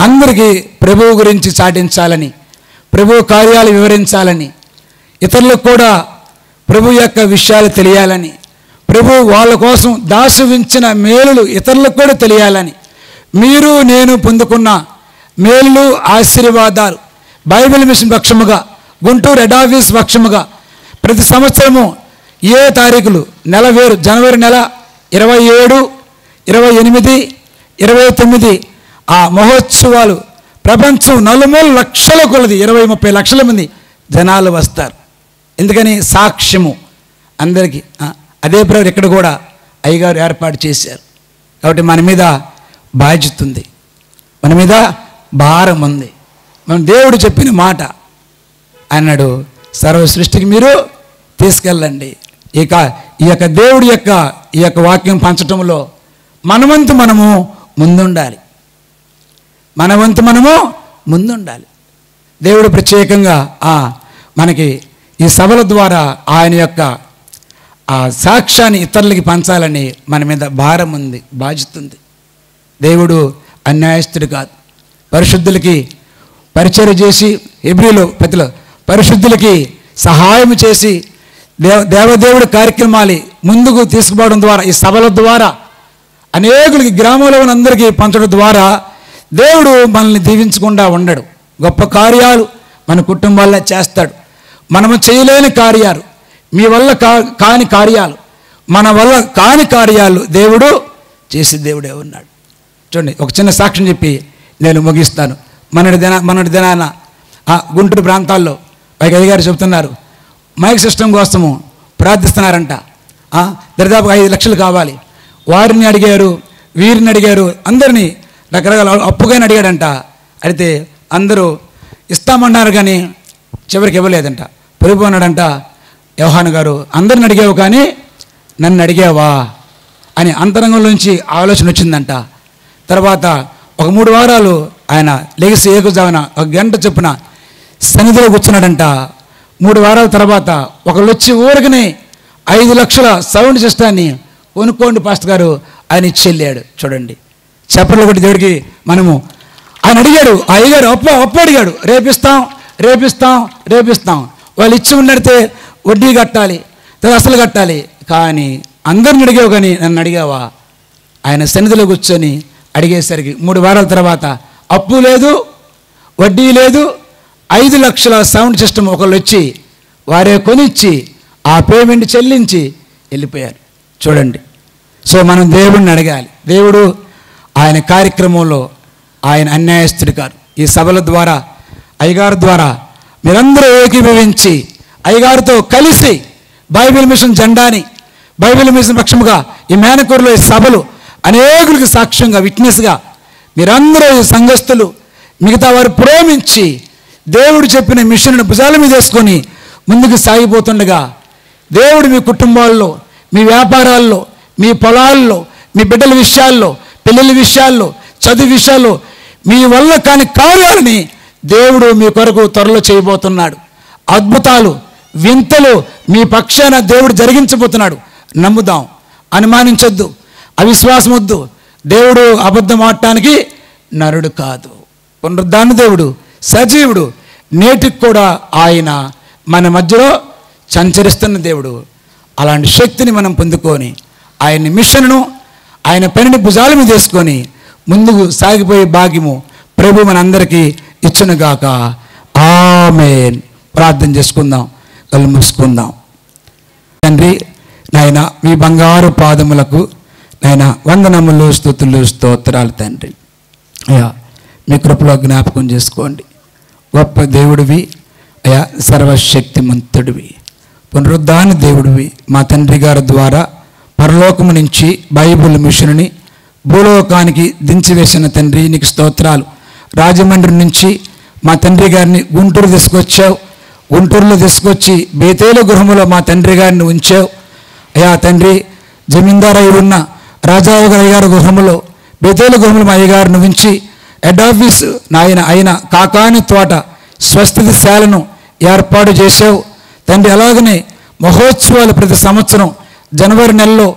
అందరికీ ప్రభువు గురించి చాటించాలని, ప్రభు కార్యాలు వివరించాలని, ఇతరులకు కూడా ప్రభు యొక్క విషయాలు తెలియాలని, ప్రభు వాళ్ళ కోసం దాసువించిన మేలులు ఇతరులకు కూడా తెలియాలని, మీరు నేను పొందుకున్న మేలులు ఆశీర్వాదాలు బైబిల్ మిషన్ పక్షముగా, గుంటూరు హెడ్ ఆఫీస్ పక్షముగా ప్రతి సంవత్సరము తారీఖులు నెల వేరు, జనవరి నెల 27, 28, 29 ఆ మహోత్సవాలు ప్రపంచం నలుమూల లక్షల కొలది 20-30 లక్షల మంది జనాలు వస్తారు. ఎందుకని? సాక్ష్యము అందరికీ. అదే ప్రకారం ఇక్కడ కూడా అయ్యగారు ఏర్పాటు చేశారు. కాబట్టి మన మీద బాధ్యత ఉంది, మన మీద భారం ఉంది. మనం దేవుడు చెప్పిన మాట అన్నాడు, సర్వ సృష్టికి మీరు తీసుకెళ్ళండి. ఇక ఈ యొక్క దేవుడి యొక్క ఈ యొక్క వాక్యం పంచటంలో మనవంతు మనము ముందుండాలి, మనవంతు మనము ముందుండాలి. దేవుడు ప్రత్యేకంగా మనకి ఈ సభల ద్వారా ఆయన యొక్క ఆ సాక్ష్యాన్ని ఇతరులకి పంచాలని మన మీద భారం ఉంది, బాధ్యత ఉంది. దేవుడు అన్యాయస్తుడు కాదు. పరిశుద్ధులకి పరిచర్య చేసి హెబ్రీలో ప్రతిలో పరిశుద్ధులకి సహాయం చేసి దేవదేవుడి కార్యక్రమాలు ముందుకు తీసుకుపోవడం ద్వారా ఈ సభల ద్వారా అనేకులకి గ్రామంలో ఉన్న అందరికీ పంచడం ద్వారా దేవుడు మనల్ని దీవించకుండా ఉండడు. గొప్ప కార్యాలు మన కుటుంబాల్లో చేస్తాడు. మనము చేయలేని కార్యాలు, మీ వల్ల కాని కార్యాలు, మన వల్ల కాని కార్యాలు దేవుడు చేసే దేవుడే ఉన్నాడు. చూడండి, ఒక చిన్న సాక్ష్యం చెప్పి నేను ముగిస్తాను. మొన్నటి దినాన గుంటూరు ప్రాంతాల్లో పైకి అయ్యగారు చెబుతున్నారు, మైక్ సిస్టమ్ కోసము ప్రార్థిస్తున్నారంట. దరిదాపు 5 లక్షలు కావాలి. వారిని అడిగారు, వీరిని అడిగారు, అందరినీ రకరకాల అప్పుగానే అడిగాడంట. అయితే అందరూ ఇస్తామన్నారు కానీ చివరికి ఇవ్వలేదంట. ప్రభు అన్నాడంట, యోహాను గారు అందరిని అడిగావు కానీ నన్ను అడిగావా అని అంతరంగంలోంచి ఆలోచన వచ్చిందంట. తర్వాత ఒక 3 వారాలు ఆయన లెగిసి ఏకుజామున 1 గంట చొప్పున సన్నిధిలో కూర్చున్నాడంట. 3 వారాల తర్వాత ఒకళ్ళు వచ్చి ఊరికనే 5 లక్షల సౌండ్ సిస్టాన్ని కొనుక్కోండి పాస్టర్ గారు ఆయన ఇచ్చి వెళ్ళాడు. చూడండి, చెప్పలు ఒకటి దేవుడికి మనము. ఆయన అడిగాడు, ఆ అయ్యగారు అప్పు అడిగాడు, రేపిస్తాం. వాళ్ళు ఇచ్చి ఉన్నడితే వడ్డీ కట్టాలి, అసలు కట్టాలి. కానీ అందరిని అడిగావు కానీ నన్ను అడిగావా? ఆయన సన్నిధిలో కూర్చొని అడిగేసరికి 3 వారాల తర్వాత అప్పు లేదు, వడ్డీ లేదు, 5 లక్షల సౌండ్ సిస్టమ్ ఒకళ్ళు వచ్చి వారే కొనిచ్చి ఆ పేమెంట్ చెల్లించి వెళ్ళిపోయారు. చూడండి, సో మనం దేవుడిని అడగాలి. దేవుడు ఆయన కార్యక్రమంలో ఆయన అన్యాయస్తుడు కాదు. ఈ సభల ద్వారా అయ్యగారి ద్వారా మీరందరూ ఏకీభవించి అయ్యగారితో కలిసి బైబిల్ మిషన్ జెండాని, బైబిల్ మిషన్ పక్షముగా ఈ మేనకూరులో ఈ సభలు అనేకులకి సాక్ష్యంగా విట్నెస్గా మీరందరూ ఈ సంఘస్థులు మిగతా వారు ప్రేమించి దేవుడు చెప్పిన మిషన్ను భుజాల మీద వేసుకొని ముందుకు సాగిపోతుండగా దేవుడు మీ కుటుంబాల్లో, మీ వ్యాపారాల్లో, మీ పొలాల్లో, మీ బిడ్డల విషయాల్లో, పిల్లల విషయాల్లో, చదువు విషయాల్లో మీ వల్ల కాని కార్యాలని దేవుడు మీ కొరకు త్వరలో చేయబోతున్నాడు. అద్భుతాలు, వింతలు మీ పక్షాన దేవుడు జరిగించబోతున్నాడు. నమ్ముదాం, అనుమానించొద్దు, అవిశ్వాసం వద్దు. దేవుడు అబద్ధం ఆడటానికి నరుడు కాదు. పునరుద్ధాన దేవుడు, సజీవుడు. నేటికి కూడా ఆయన మన మధ్యలో సంచరిస్తున్న దేవుడు. అలాంటి శక్తిని మనం పొందుకొని ఆయన మిషన్ను, ఆయన పనిని భుజాల మీద వేసుకొని ముందుకు సాగిపోయే భాగ్యము ప్రభు మనందరికీ ఇచ్చునుగాక. ఆమేన్. ప్రార్థన చేసుకుందాం, కళ్ళు మూసుకుందాం. తండ్రి నాయన, మీ బంగారు పాదములకు నాయన వందనములు, స్తుతులు, స్తోత్రాలు తండ్రి. అయ్యా, మీ కృపలో జ్ఞాపకం చేసుకోండి. గొప్ప దేవుడివి అయ్యా, సర్వశక్తిమంతుడివి, పునరుద్ధాన దేవుడివి. మా తండ్రి గారి ద్వారా పరలోకము నుంచి బైబిల్ మిషన్ని భూలోకానికి దించివేసిన తండ్రి నీకు స్తోత్రాలు. రాజమండ్రి నుంచి మా తండ్రి గారిని గుంటూరు తీసుకొచ్చావు. గుంటూరులో తీసుకొచ్చి బేతేలు గృహములో మా తండ్రి గారిని ఉంచావు. అయ్యా తండ్రి, జమీందారు అయి ఉన్న రాజావు గారి గృహములో, బేతేలు గృహములో మా అయ్యగారిని ఉంచి హెడ్ ఆఫీస్ నాయన అయిన కాకాని తోట స్వస్థితి శాలను ఏర్పాటు చేసావు తండ్రి. అలాగనే మహోత్సవాలు ప్రతి సంవత్సరం జనవరి నెలలో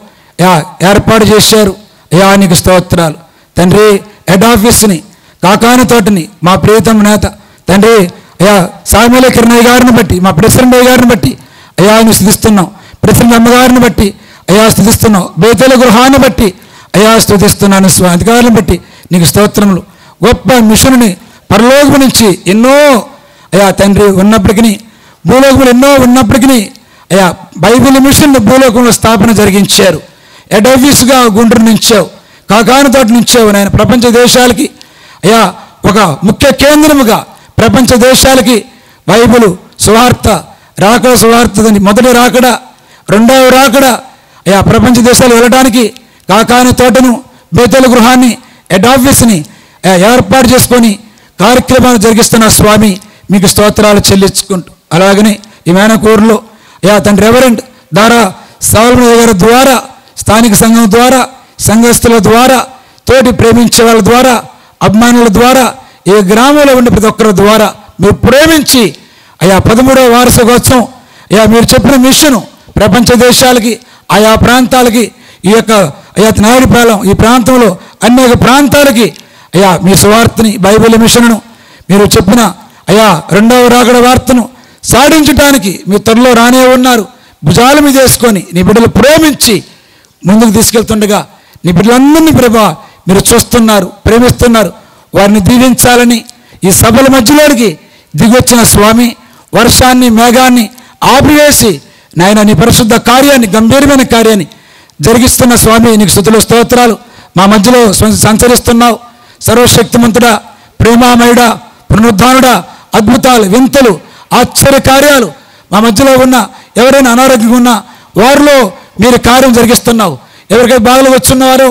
ఏర్పాటు చేశారు. అయ్యా నీకు స్తోత్రాలు తండ్రి. హెడ్ ఆఫీస్ని, కాకాని తోటని మా ప్రియతమ నేత తండ్రి అయ్యా సామేల కిరణయ్య గారిని బట్టి, మా ప్రెసిడెంట్ అయ్య గారిని బట్టి అయ్యా నువ్వు స్తుతిస్తున్నాం. ప్రెసిడెంట్ అమ్మగారిని బట్టి అయ్యా స్తుతిస్తున్నావు. బేతేల గృహాన్ని బట్టి అయ్యా స్తుతిస్తున్నాను. అధికారులను బట్టి నీకు స్తోత్రములు. గొప్ప మిషన్ని పరలోకము నుంచి ఎన్నో అయ్యా తండ్రి ఉన్నప్పటికీ, భూలోకములు ఎన్నో ఉన్నప్పటికీ అయ్యా బైబిల్ మిషన్ భూలోకంలో స్థాపన జరిగించారు. హెడ్ ఆఫీస్గా గుంటూరు నుంచావు, కాకాని తోట నుంచావు నాయన. ప్రపంచ దేశాలకి అయ్యా ఒక ముఖ్య కేంద్రముగా ప్రపంచ దేశాలకి బైబిలు సువార్త రాకడ సువార్తని మొదటి రాకడ రెండవ రాకడ అయ్యా ప్రపంచ దేశాలు వెళ్ళడానికి కాకాని తోటను బేతేలు గృహాన్ని హెడ్ ఆఫీస్ని ఏర్పాటు చేసుకొని కార్యక్రమాలు జరిగిస్తున్న స్వామి మీకు స్తోత్రాలు చెల్లించుకుంటూ, అలాగనే ఈ మేనకూరులో అయ్యా తండ్రి రెవరెండ్ దారా సాల్మన్ గారి ద్వారా స్థానిక సంఘం ద్వారా సంఘస్థుల ద్వారా తోటి ప్రేమించే వాళ్ళ ద్వారా అభిమానుల ద్వారా ఈ గ్రామంలో ఉండే ప్రతి ఒక్కరి ద్వారా మీరు ప్రేమించి అయా 13వ వార్షికోత్సవం అయా మీరు చెప్పిన మిషను ప్రపంచ దేశాలకి ఆయా ప్రాంతాలకి ఈ యొక్క అయా నాయుడుపాలెం ఈ ప్రాంతంలో అనేక ప్రాంతాలకి అయా మీ సువార్తని బైబిల్ మిషన్ను మీరు చెప్పిన అయా రెండవ రాకడ వార్తను సాధించడానికి మీ త్వరలో రానే ఉన్నారు. భుజాల మీద వేసుకొని నీ బిడ్డలు ప్రేమించి ముందుకు తీసుకెళ్తుండగా నీ బిడ్డలందరినీ ప్రభా మీరు చూస్తున్నారు, ప్రేమిస్తున్నారు. వారిని దీవించాలని ఈ సభల మధ్యలోనికి దిగొచ్చిన స్వామి వర్షాన్ని మేఘాన్ని ఆపివేసి నాయన నీ పరిశుద్ధ కార్యాన్ని గంభీరమైన కార్యాన్ని జరిగిస్తున్న స్వామి నీకు స్తుతులు స్తోత్రాలు. మా మధ్యలో సంచరిస్తున్నావు. సర్వశక్తిమంతుడా, ప్రేమామయుడా, పునరుద్ధానుడా, అద్భుతాలు వింతలు ఆశ్చర్య కార్యాలు మా మధ్యలో ఉన్న ఎవరైనా అనారోగ్యంగా ఉన్నా వారిలో మీరు కార్యం జరిగిస్తున్నావు. ఎవరికైతే బాధలు వచ్చున్నవారో,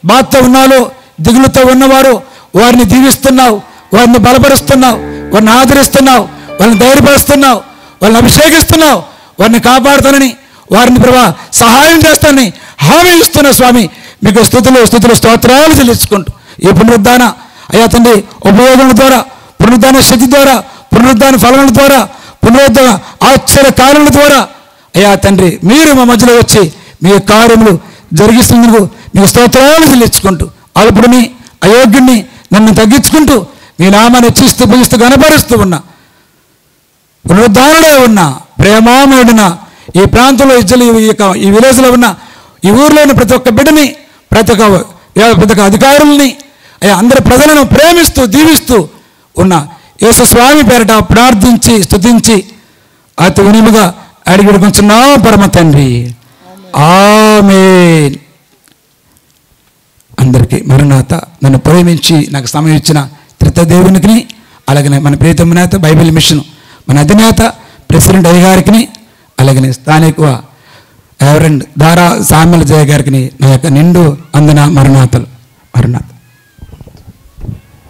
బాధతో ఉన్నారో, దిగులుతో ఉన్నవారో వారిని దీవిస్తున్నావు, వారిని బలపరుస్తున్నావు, వారిని ఆదరిస్తున్నావు, వాళ్ళని ధైర్యపరుస్తున్నావు, వాళ్ళని అభిషేకిస్తున్నావు, వారిని కాపాడుతానని వారిని ప్రభా సహాయం చేస్తానని హామీ ఇస్తున్న స్వామి మీకు స్తుతులు స్తోత్రాలు చెల్లించుకుంటూ ఈ పునరుద్ధాన అయ్యా తండ్రి ఉపయోగముల ద్వారా, పునరుద్ధాన శక్తి ద్వారా, పునరుద్ధాన ఫలముల ద్వారా, పునరుద్ధాన ఆశ్చర్య కార్యముల ద్వారా అయ్యా తండ్రి మీరు మా మధ్యలో వచ్చి మీ కార్యములు జరిగిస్తున్నందుకు మీకు స్తోత్రాలు చెల్లించుకుంటూ అల్పుడిని అయోగ్యుడిని నన్ను తగ్గించుకుంటూ మీ నామాన్ని హెచ్చిస్తూ పిలుస్తూ కనపరుస్తూ ఉన్నా పునరుద్ధానుడే ఉన్న ప్రేమామయుడిన ఈ ప్రాంతంలో ఈ విలేజ్లో ఉన్న ఈ ఊర్లో ఉన్న ప్రతి ఒక్క బిడ్డని ప్రతి ఒక్క అధికారుల్ని అందరి ప్రజలను ప్రేమిస్తూ దీవిస్తూ ఉన్న యేసు స్వామి పేరట ప్రార్థించి స్తుతించి అతి వినిముగా అడిగి వేడుకొంచున్నాం పరమ తండ్రి, ఆమేన్. అందరికీ మరణాత నన్ను ప్రేమించి నాకు సమయం ఇచ్చిన త్రితదేవునికి, అలాగనే మన ప్రియతమ నేత బైబిల్ మిషన్ మన అధినేత ప్రెసిడెంట్ అయ్య గారికి, అలాగనే స్థానిక రెవరెండ్ దారా సామ్యుల జయ గారికి నా యొక్క నిండు అందన మరణాతలు.